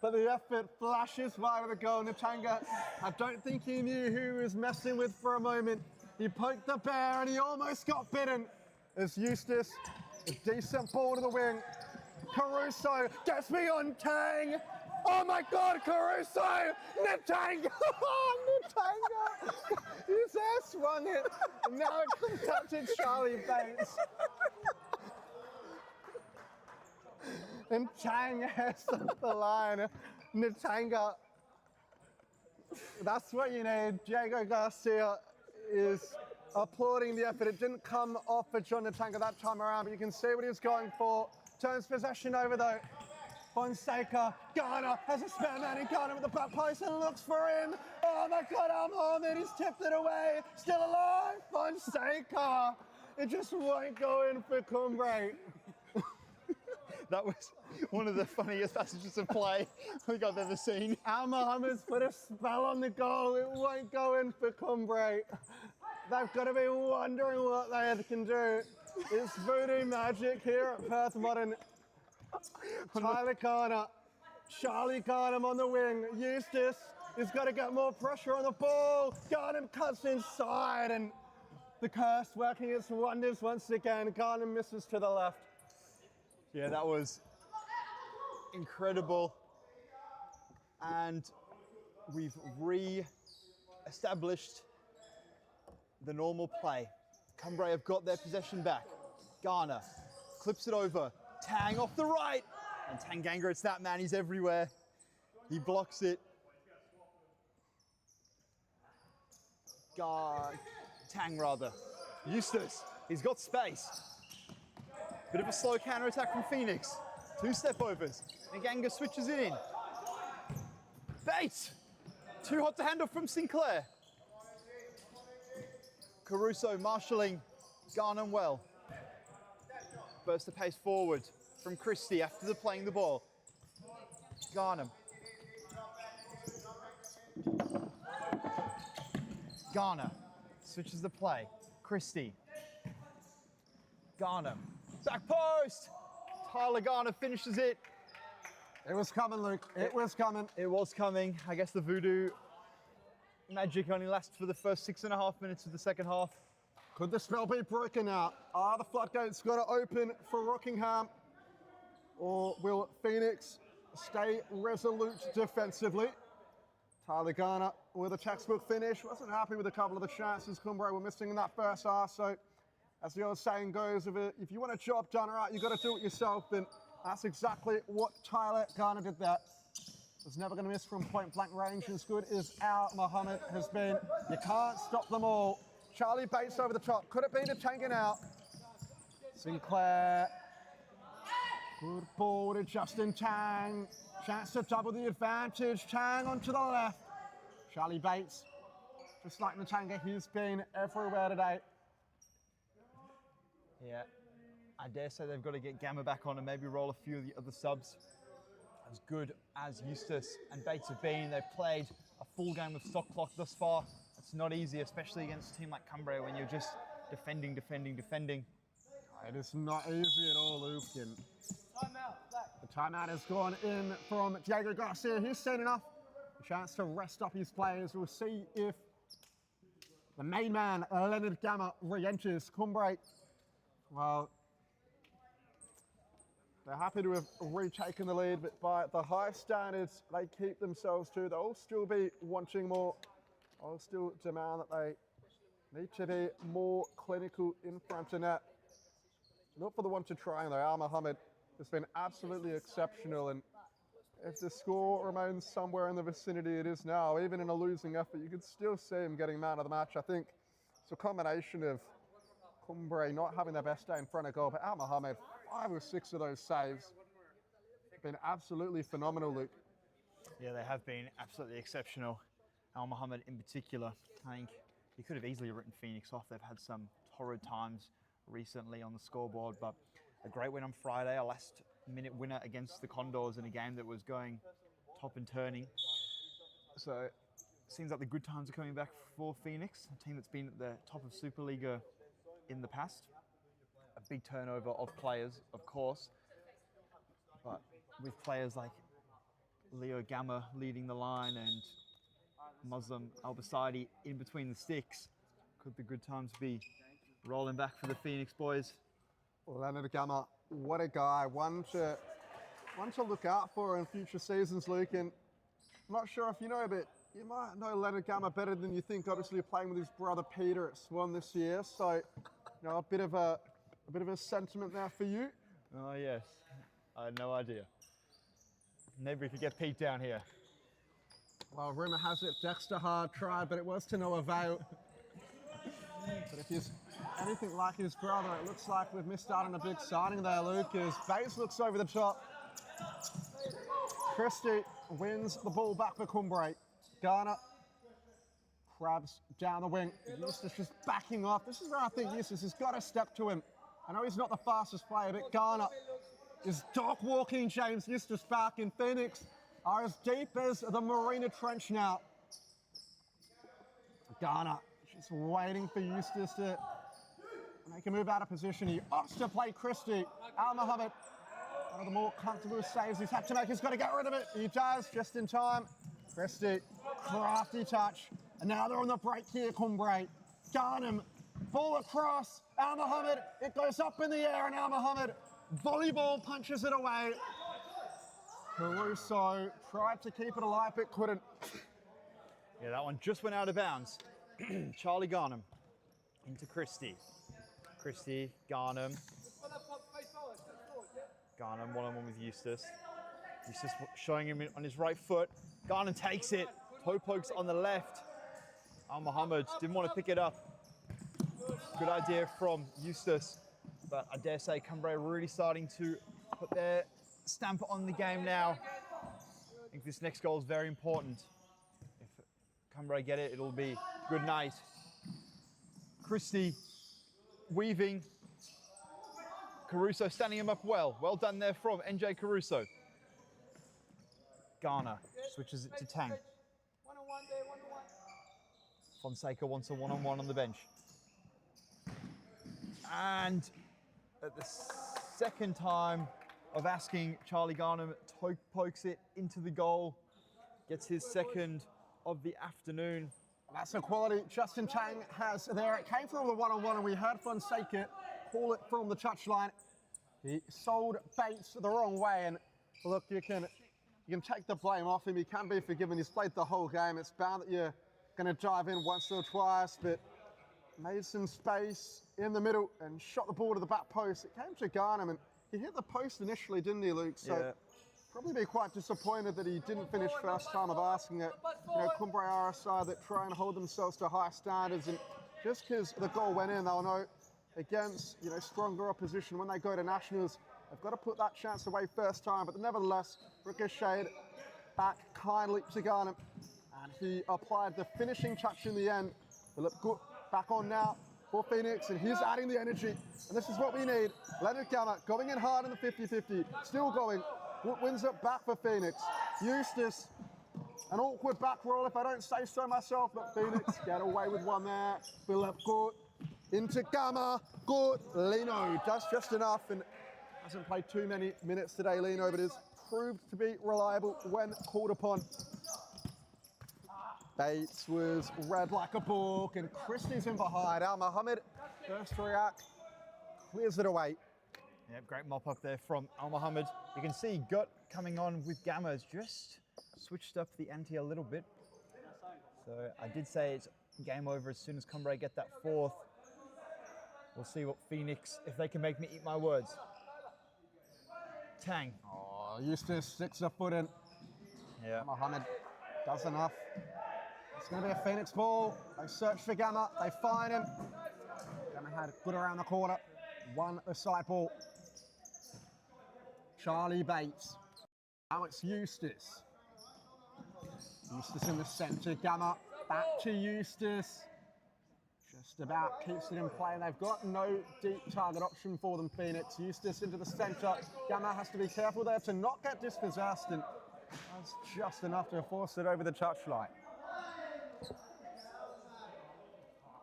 But the effort flashes wide of the goal. Natanga, I don't think he knew who he was messing with for a moment. He poked the bear, and he almost got bitten. As Eustace, a decent ball to the wing. Caruso gets me on Tang. Oh my God, Caruso! Natanga! Natanga! His air swung it. And now it comes up to Charlie Bates. And Tang has the line. Natanga. That's what you need. Diego Garcia is applauding the effort. It didn't come off for John Natanga that time around, but you can see what he was going for. Turns possession over though. Fonseca, Ghana has a spare man in Ghana with the back post and looks for him. Oh my God, Ahmed, he's tipped it away. Still alive, Fonseca. It just won't go in for Cumbre. That was one of the funniest passages of play I think I've ever seen. Al Mohammed's put a spell on the goal. It won't go in for Cumbre. They've got to be wondering what they can do. It's voodoo magic here at Perth Modern. Tyler Garner, Charlie Garnham on the wing. Eustace has got to get more pressure on the ball. Garnham cuts inside, and the curse working its wonders once again. Garnham misses to the left. Yeah, that was incredible. And we've re-established the normal play. Cumbre have got their possession back. Garner clips it over. Tang off the right. And Tanganga, it's that man, he's everywhere. He blocks it. Tang rather. Eustace, he's got space. Bit of a slow counter-attack from Phoenix. 2 step-overs. Tanganga switches it in. Bates! Too hot to handle from Sinclair. Caruso marshalling Garnham well. Burst the pace forward from Christie after the playing the ball. Garnham. Garner switches the play. Christie. Garnham. Back post! Tyler Garner finishes it. It was coming, Luke. It was coming. It was coming. I guess the voodoo magic only lasts for the first 6.5 minutes of the second half. Could the spell be broken out? Are the floodgates going to open for Rockingham? Or will Phoenix stay resolute defensively? Tyler Garner with a textbook finish. Wasn't happy with a couple of the chances Cumbre were missing in that first half. So, as the old saying goes, if you want a job done right, you've got to do it yourself. And that's exactly what Tyler Garner did there. Was never going to miss from point blank range. As good as Al Mohammed has been, you can't stop them all. Charlie Bates over the top. Could it be Natanga now? Sinclair. Good ball to Justin Tang. Chance to double the advantage. Tang onto the left. Charlie Bates, just like Natanga, he's been everywhere today. Yeah, I dare say they've got to get Gamma back on and maybe roll a few of the other subs. As good as Eustace and Bates have been, they've played a full game of stock clock thus far. It's not easy, especially against a team like Cumbre when you're just defending. It is not easy at all, Luke. And the timeout has gone in from Diego Garcia. He's seen enough. A chance to rest up his players. We'll see if the main man, Leonard Gamma, re-enters. Cumbre, well, they're happy to have retaken the lead, but by the high standards they keep themselves to, they'll still be wanting more. I'll still demand that they need to be more clinical in front of net. Not for the one to try, though. Al Mohammed has been absolutely exceptional, and if the score remains somewhere in the vicinity it is now, even in a losing effort, you could still see him getting man of the match. I think it's a combination of Cumbre not having their best day in front of goal, but Al Mohammed, 5 or 6 of those saves. Been absolutely phenomenal, Luke. Yeah, they have been absolutely exceptional. Al Mohammed in particular, I think he could have easily written Phoenix off. They've had some torrid times recently on the scoreboard, but a great win on Friday, a last-minute winner against the Condors in a game that was going top and turning. So it seems like the good times are coming back for Phoenix, a team that's been at the top of Supa-Liga in the past. A big turnover of players, of course. But with players like Leo Gamma leading the line and Muslim Al-Basadi in between the sticks, could the good times be rolling back for the Phoenix boys? Leonard Gamma, what a guy. One to look out for in future seasons, Luke. And I'm not sure if you know, but you might know Leonard Gamma better than you think. Obviously, playing with his brother Peter at Swan this year. So, you know, a bit of a sentiment there for you. Oh yes, I had no idea. Maybe we could get Pete down here. Well, rumour has it Dexter Hard tried, but it was to no avail. But if he's anything like his brother, it looks like we've missed out on a big signing there, Luke, as Bates looks over the top. Christie wins the ball back for Cumbre. Garner grabs down the wing. Eustace just backing off. This is where I think Eustace has got to step to him. I know he's not the fastest player, but Garner is dog walking James Eustace back, in Phoenix are as deep as the Marina Trench now. Garner just waiting for Eustace to make a move out of position. He opts to play Christie. Al Mohammed, one of the more comfortable saves he's had to make. He's got to get rid of it. He does, just in time. Christie, crafty touch. And now they're on the break here, Cumbre. Garnham, ball across. Al Mohammed, it goes up in the air, and Al Mohammed volleyball punches it away. Caruso tried to keep it alive, but couldn't. Yeah, that one just went out of bounds. Charlie Garnham into Christie. Christie, Garnham. Garnham one-on-one with Eustace. Eustace showing him on his right foot. Garnham takes it. Toe pokes on the left. Al Mohammed didn't want to pick it up. Good idea from Eustace. But I dare say Cumbre are really starting to put their stamp on the game now. I think this next goal is very important. If Cumbre get it, it'll be good night. Christie weaving. Caruso standing him up well. Well done there from NJ Caruso. Garner switches it to Tang. Fonseca wants a one-on-one on the bench. And at the second time of asking, Charlie Garnham pokes it into the goal. Gets his second of the afternoon. That's the quality Justin Tang has there. It came from the one-on-one, and we heard Fonseca call it from the touchline. He sold Bates the wrong way, and look, you can take the blame off him. He can be forgiven. He's played the whole game. It's bound that you're going to dive in once or twice, but made some space in the middle and shot the ball to the back post. It came to Garnham, and he hit the post initially, didn't he, Luke? So yeah. Probably be quite disappointed that he didn't finish first time of asking it. You know, Cumbre are a side that try and hold themselves to high standards, and just because the goal went in, they'll know against, you know, stronger opposition when they go to nationals, they've got to put that chance away first time. But nevertheless, ricocheted back kindly to Garnham, and he applied the finishing touch in the end. Philip Good back on now for Phoenix, and he's adding the energy, and this is what we need. Leonard Gamma going in hard in the 50-50, still going. Good wins it back for Phoenix. Eustace, an awkward back roll if I don't say so myself, but Phoenix get away with one there. Philip Good into Gamma. Good. Lino does just enough, and hasn't played too many minutes today, Lino, but has proved to be reliable when called upon. Bates was read like a book, and Christie's in behind. Al Mohammed, first react, clears it away. Yep, great mop up there from Al Mohammed. You can see Gut coming on with Gamma has just switched up the ante a little bit. So I did say it's game over as soon as Cumbre get that fourth. We'll see what Phoenix, if they can make me eat my words. Tang. Oh, Eustace sticks a foot in. Yeah. Mohammed does enough. It's going to be a Phoenix ball. They search for Gamma. They find him. Gamma had Good around the corner. Won the side ball. Charlie Bates. Now it's Eustace. Eustace in the centre. Gamma back to Eustace. Just about keeps it in play. They've got no deep target option for them, Phoenix. Eustace into the centre. Gamma has to be careful there to not get dispossessed, and that's just enough to force it over the touchline. I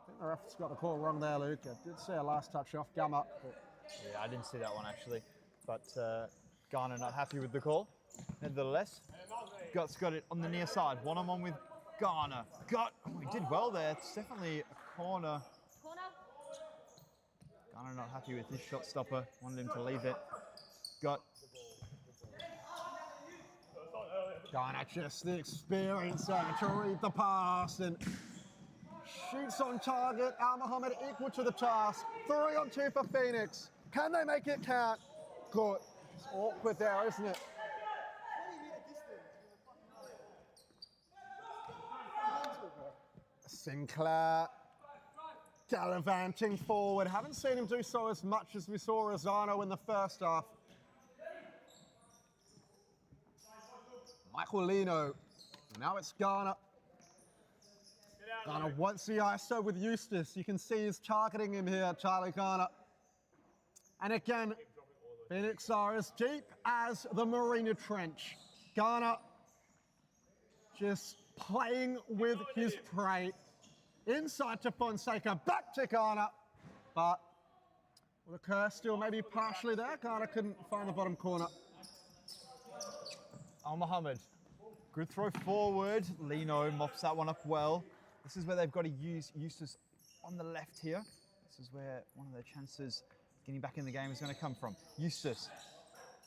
think the ref's got the call wrong there, Luke. I did see a last touch off Gamma, but Yeah, I didn't see that one actually, but Ghana not happy with the call. Nevertheless, Gut's got it on the near side. One-on-one with Ghana. Gut, oh, he did well there. It's definitely a corner. Ghana not happy with his shot stopper. Wanted him to leave it. Gut. Ghana just the experience to read the pass and shoots on target. Al Mohammed equal to the task. 3 on 2 for Phoenix. Can they make it count? Good. It's awkward there, isn't it? Sinclair gallivanting forward. Haven't seen him do so as much as we saw Rosano in the first half. Michael Lino. Now it's Ghana. Ghana wants the ISO with Eustace. You can see he's targeting him here, Charlie Ghana. And again, Phoenix are as deep as the Marina Trench. Ghana just playing with his prey. Inside to Fonseca, back to Ghana. But the curse still maybe partially there. Ghana couldn't find the bottom corner. Al Mohammed, good throw forward. Lino mops that one up well. This is where they've got to use Eustace on the left here. This is where one of their chances getting back in the game is going to come from. Eustace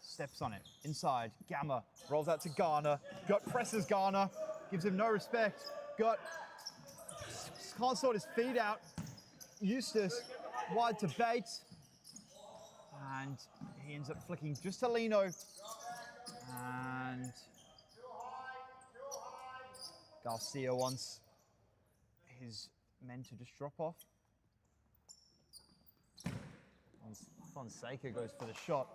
steps on it. Inside, Gamma rolls out to Ghana. Gut presses Ghana, gives him no respect. Gut can't sort his feet out. Eustace wide to Bates. And he ends up flicking just to Lino. And Garcia wants his men to just drop off. Fonseca goes for the shot.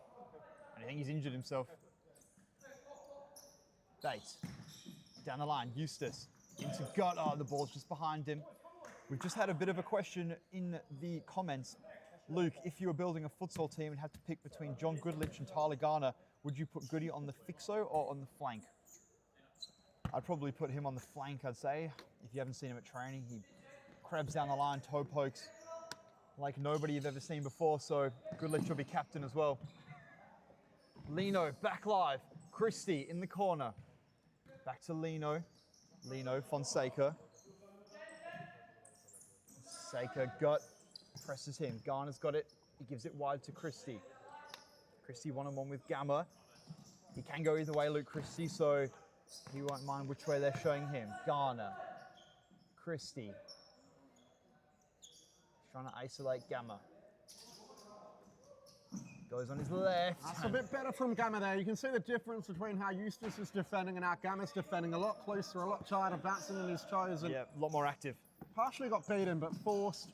And I think he's injured himself. Bates. Down the line, Eustace. Into Gut. Oh, the ball's just behind him. We've just had a bit of a question in the comments. Luke, if you were building a futsal team and had to pick between John Goodlich and Tyler Garner, would you put Goody on the fixo or on the flank? I'd probably put him on the flank, I'd say. If you haven't seen him at training, he crabs down the line, toe pokes like nobody you've ever seen before, so Goodlich will be captain as well. Lino, back live. Christie in the corner. Back to Lino. Lino, Fonseca. Fonseca, Gut, presses him. Garner's got it. He gives it wide to Christie. Christie one-on-one with Gamma. He can go either way, Luke Christie, so he won't mind which way they're showing him. Garner. Christie. Trying to isolate Gamma. Goes on his left. That's a bit better from Gamma there. You can see the difference between how Eustace is defending and how Gamma's defending. A lot closer, a lot tighter, bouncing in his toes. And yeah, a lot more active. Partially got beaten, but forced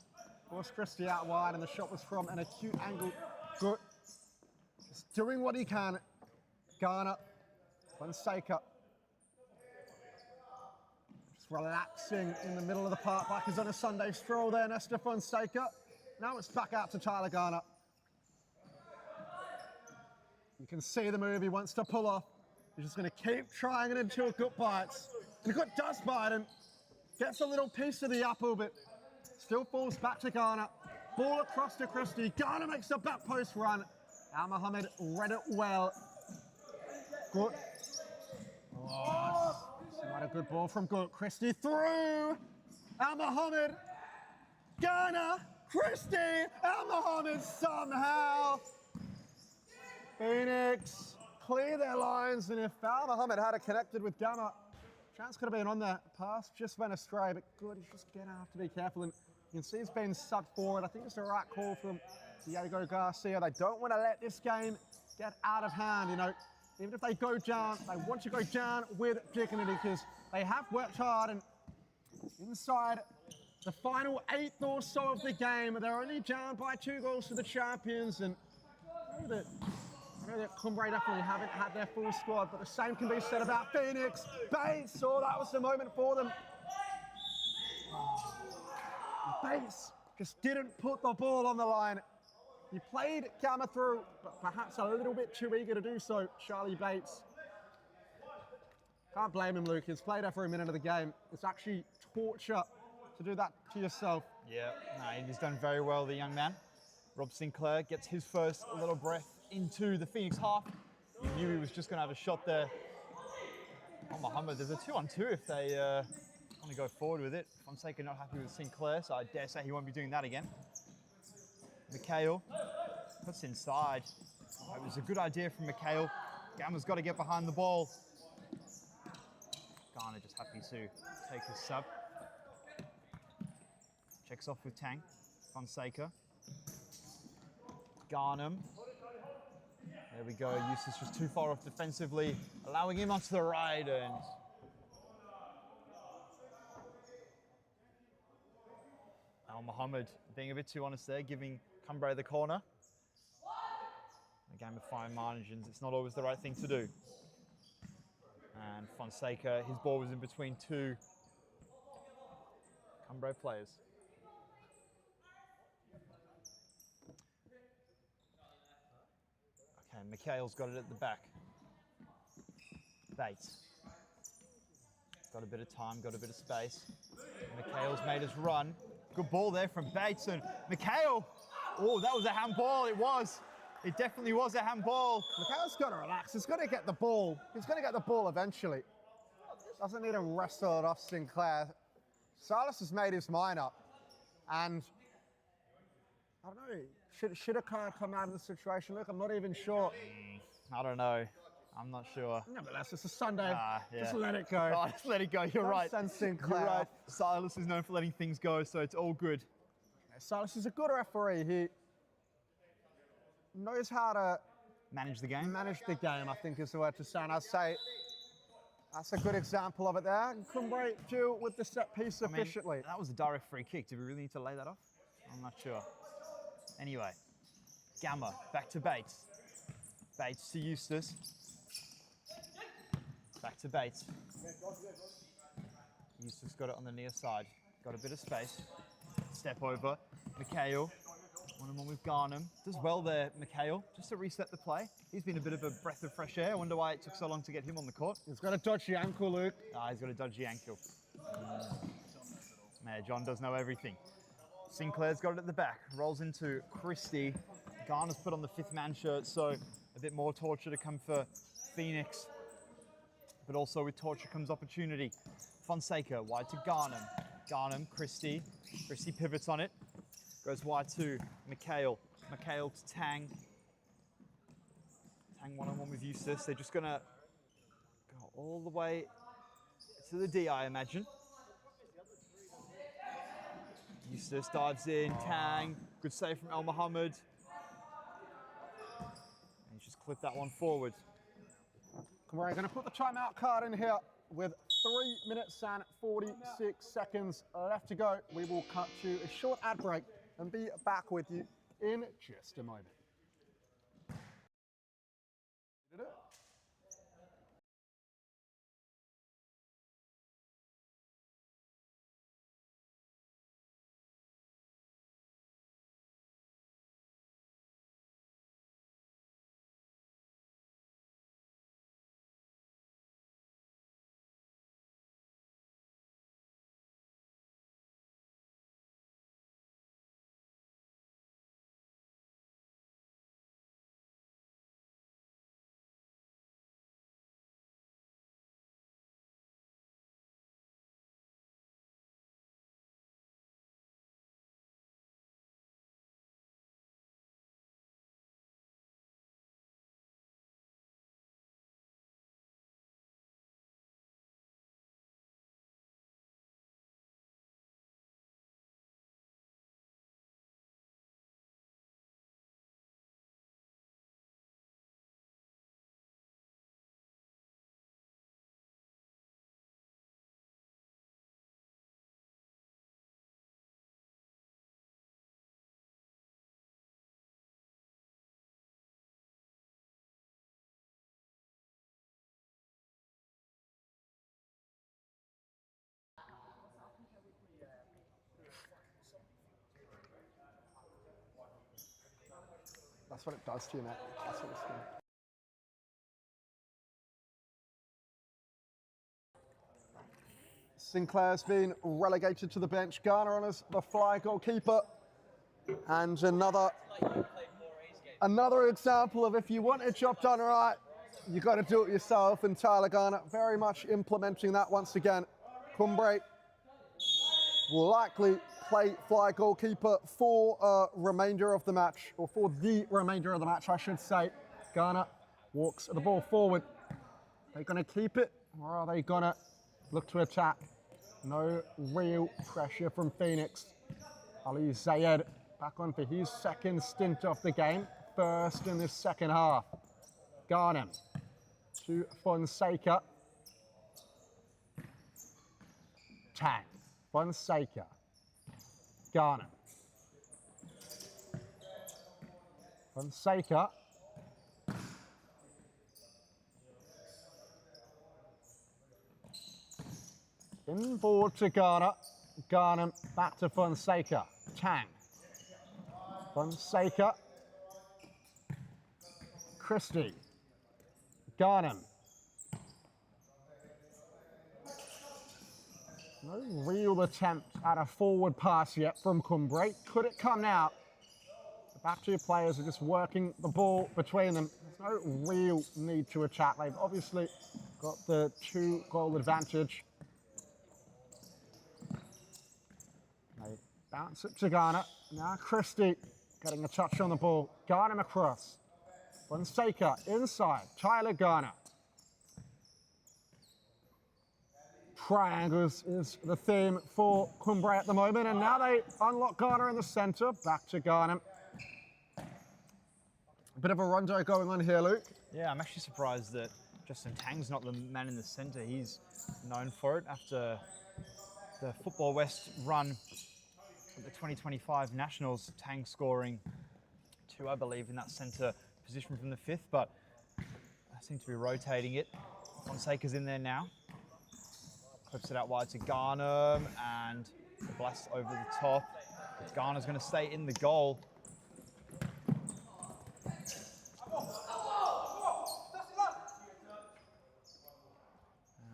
Christie out wide, and the shot was from an acute angle. Good. Just doing what he can. Garner, Fonseca. Just relaxing in the middle of the park like he's on a Sunday stroll there, Nestor Fonseca. Now it's back out to Tyler Garner. You can see the move he wants to pull off. He's just going to keep trying it until Gut bites. And Gut does bite him. Gets a little piece of the apple, but still falls back to Garner. Ball across to Christie. Garner makes a back post run. Al Mohammed read it well. Gut. Oh, what a good ball from Gut. Christie through. Al Mohammed. Garner. Christie. Al Mohammed somehow. Phoenix clear their lines, and if Al Mohammed had it connected with Gamma, chance could have been on that. Pass just went astray, but good, he's just going to have to be careful. And you can see he's been subbed forward. I think it's the right call from Diego Garcia. They don't want to let this game get out of hand, you know. Even if they go down, they want to go down with dignity because they have worked hard, and inside the final 8th or so of the game, they're only down by 2 goals to the champions, and I know that Cumbre definitely haven't had their full squad, but the same can be said about Phoenix. Bates, that was the moment for them. Bates just didn't put the ball on the line. He played Gamma through, but perhaps a little bit too eager to do so, Charlie Bates. Can't blame him, Luke. He's played every minute of the game. It's actually torture to do that to yourself. Yeah, no, he's done very well, the young man. Rob Sinclair gets his first little breath into the Phoenix half. He knew he was just going to have a shot there. Oh, Mohammed, there's a 2-on-2 if they want to go forward with it. Fonseca not happy with Sinclair, so I dare say he won't be doing that again. Mikhail puts inside. Oh, it was a good idea from Mikhail. Gamma's got to get behind the ball. Garner just happy to take his sub. Checks off with Tang. Fonseca. Garnham. There we go. Eustace was too far off defensively, allowing him onto the right. And Al Mohammed being a bit too honest there, giving Cumbre the corner. A game of fine margins, it's not always the right thing to do. And Fonseca, his ball was in between two Cumbre players. Okay, Mikhail's got it at the back. Bates. Got a bit of time, got a bit of space. Mikhail's made his run. Good ball there from Bates and Mikhail. Oh, that was a handball, it was. It definitely was a handball. Mikhail's got to relax. He's got to get the ball. He's going to get the ball eventually. Doesn't need to wrestle it off Sinclair. Silas has made his mind up. And I don't know, should a car come out of the situation? Look, I'm not even sure. I don't know. I'm not sure. Nevertheless, it's a Sunday. Yeah. Just let it go. Oh, just let it go. You're Don't right. send Sinclair You're right. off. Silas is known for letting things go, so it's all good. Silas is a good referee. He knows how to Manage the game. manage the game, I think is the word to say. And I'd say that's a good example of it there. And Cumbre deal with the set piece I mean, efficiently. that was a direct free kick. Do we really need to lay that off? I'm not sure. Anyway, Gamma back to Bates. Bates to Eustace. Back to Bates. Eustace got it on the near side. Got a bit of space. Step over. Mikhail. One-on-one with Garnham. Does well there, Mikhail, just to reset the play. He's been a bit of a breath of fresh air. I wonder why it took so long to get him on the court. He's got a dodgy ankle, Luke. He's got a dodgy ankle. Man, John does know everything. Sinclair's got it at the back. Rolls into Christie. Garner's put on the fifth man shirt, so a bit more torture to come for Phoenix. But also with torture comes opportunity. Fonseca, wide to Garnham. Garnham, Christie. Christie pivots on it. Goes wide to Mikhail. Mikhail to Tang. Tang one-on-one with Eustace. They're just going to go all the way to the D, I imagine. Eustace dives in. Tang. Good save from Al Mohammed. And he's just clipped that one forward. We're going to put the timeout card in here with 3 minutes and 46 seconds left to go. We will cut to a short ad break and be back with you in just a moment. That's what it does to you, mate. That's what it's doing. Sinclair's been relegated to the bench. Garner on as the fly goalkeeper. And another example of if you want a job done right, you got to do it yourself. And Tyler Garner very much implementing that once again. Cumbre will likely play fly goalkeeper for remainder of the match, or for the remainder of the match, I should say. Garner walks the ball forward. Are they going to keep it, or are they going to look to attack? No real pressure from Phoenix. Ali Zayed back on for his second stint of the game, first in this second half. Garner to Fonseca. Tang. Fonseca. Garner. Fonseca. Inboard to Garner. Garner back to Fonseca. Tang. Fonseca. Christie. Garner. No real attempt at a forward pass yet from Cumbre. Could it come now? The back two players are just working the ball between them. There's no real need to attack. They've obviously got the 2-goal advantage. They bounce it to Garner. Now Christie getting a touch on the ball. Garner across. Fonseca inside. Tyler Garner. Triangles is the theme for Cumbre at the moment, and now they unlock Garner in the centre. Back to Garner. A bit of a rondo going on here, Luke. Yeah, I'm actually surprised that Justin Tang's not the man in the centre. He's known for it after the Football West run at the 2025 Nationals. Tang scoring 2, I believe, in that centre position from the 5th, but I seem to be rotating it. Fonseca's in there now. Clips it out wide to Garner, and the blast over the top. Garner's going to stay in the goal.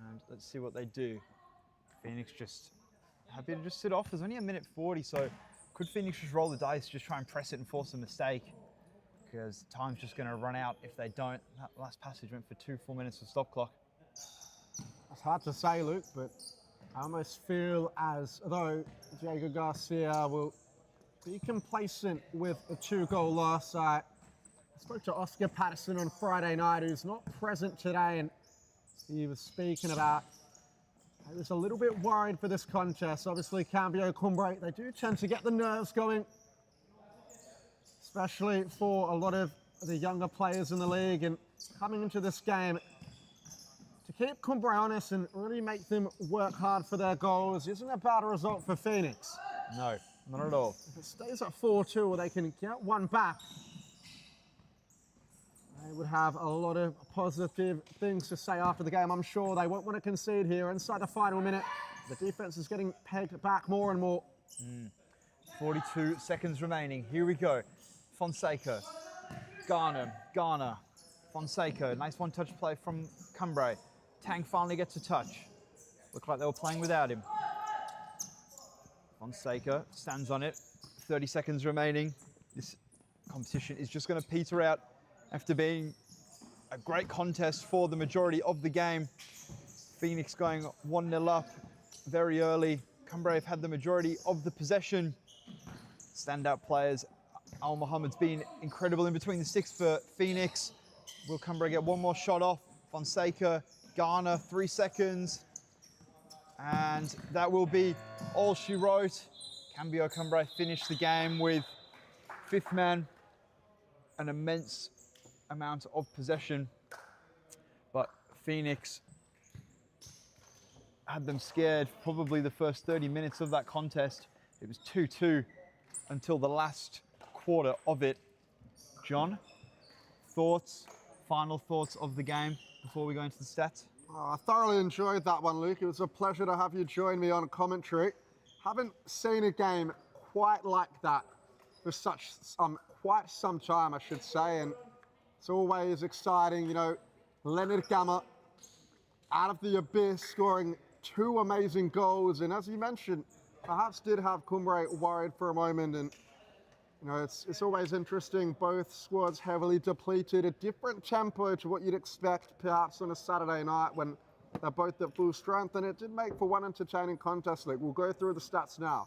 And let's see what they do. Phoenix just happy to just sit off. There's only a minute 40, so could Phoenix just roll the dice, just try and press it and force a mistake? Because time's just going to run out if they don't. That last passage went for 2 full minutes of stop clock. It's hard to say, Luke, but I almost feel as though Diego Garcia will be complacent with a 2-goal loss. I spoke to Oscar Patterson on Friday night, who's not present today, and he was speaking about he was a little bit worried for this contest. Obviously, Cambio Cumbre, they do tend to get the nerves going, especially for a lot of the younger players in the league, and coming into this game, to keep Cumbre honest and really make them work hard for their goals isn't a bad result for Phoenix. No, not at all. If it stays at 4-2 or they can get one back, they would have a lot of positive things to say after the game. I'm sure they won't want to concede here inside the final minute. The defense is getting pegged back more and more. 42 seconds remaining. Here we go. Fonseca, Garner, Fonseca. Nice one-touch play from Cumbre. Tang finally gets a touch. Looked like they were playing without him. Fonseca stands on it. 30 seconds remaining. This competition is just going to peter out after being a great contest for the majority of the game. Phoenix going 1-0 up very early. Cumbre have had the majority of the possession. Standout players. Al Mohammed's been incredible in between the sticks for Phoenix. Will Cumbre get one more shot off? Fonseca, Garner, 3 seconds. And that will be all she wrote. Cambio Cumbre finished the game with 5th man, an immense amount of possession. But Phoenix had them scared probably the first 30 minutes of that contest. It was 2-2 until the last quarter of it. John, final thoughts of the game before we go into the stats? Oh, I thoroughly enjoyed that one, Luke. It was a pleasure to have you join me on commentary. Haven't seen a game quite like that for quite some time, I should say, and it's always exciting. You know, Leonard Gamma out of the abyss, scoring 2 amazing goals, and as you mentioned, perhaps did have Cumbre worried for a moment, and You know, it's always interesting. Both squads heavily depleted, a different tempo to what you'd expect perhaps on a Saturday night when they're both at full strength, and it did make for one entertaining contest, Luke. We'll go through the stats now.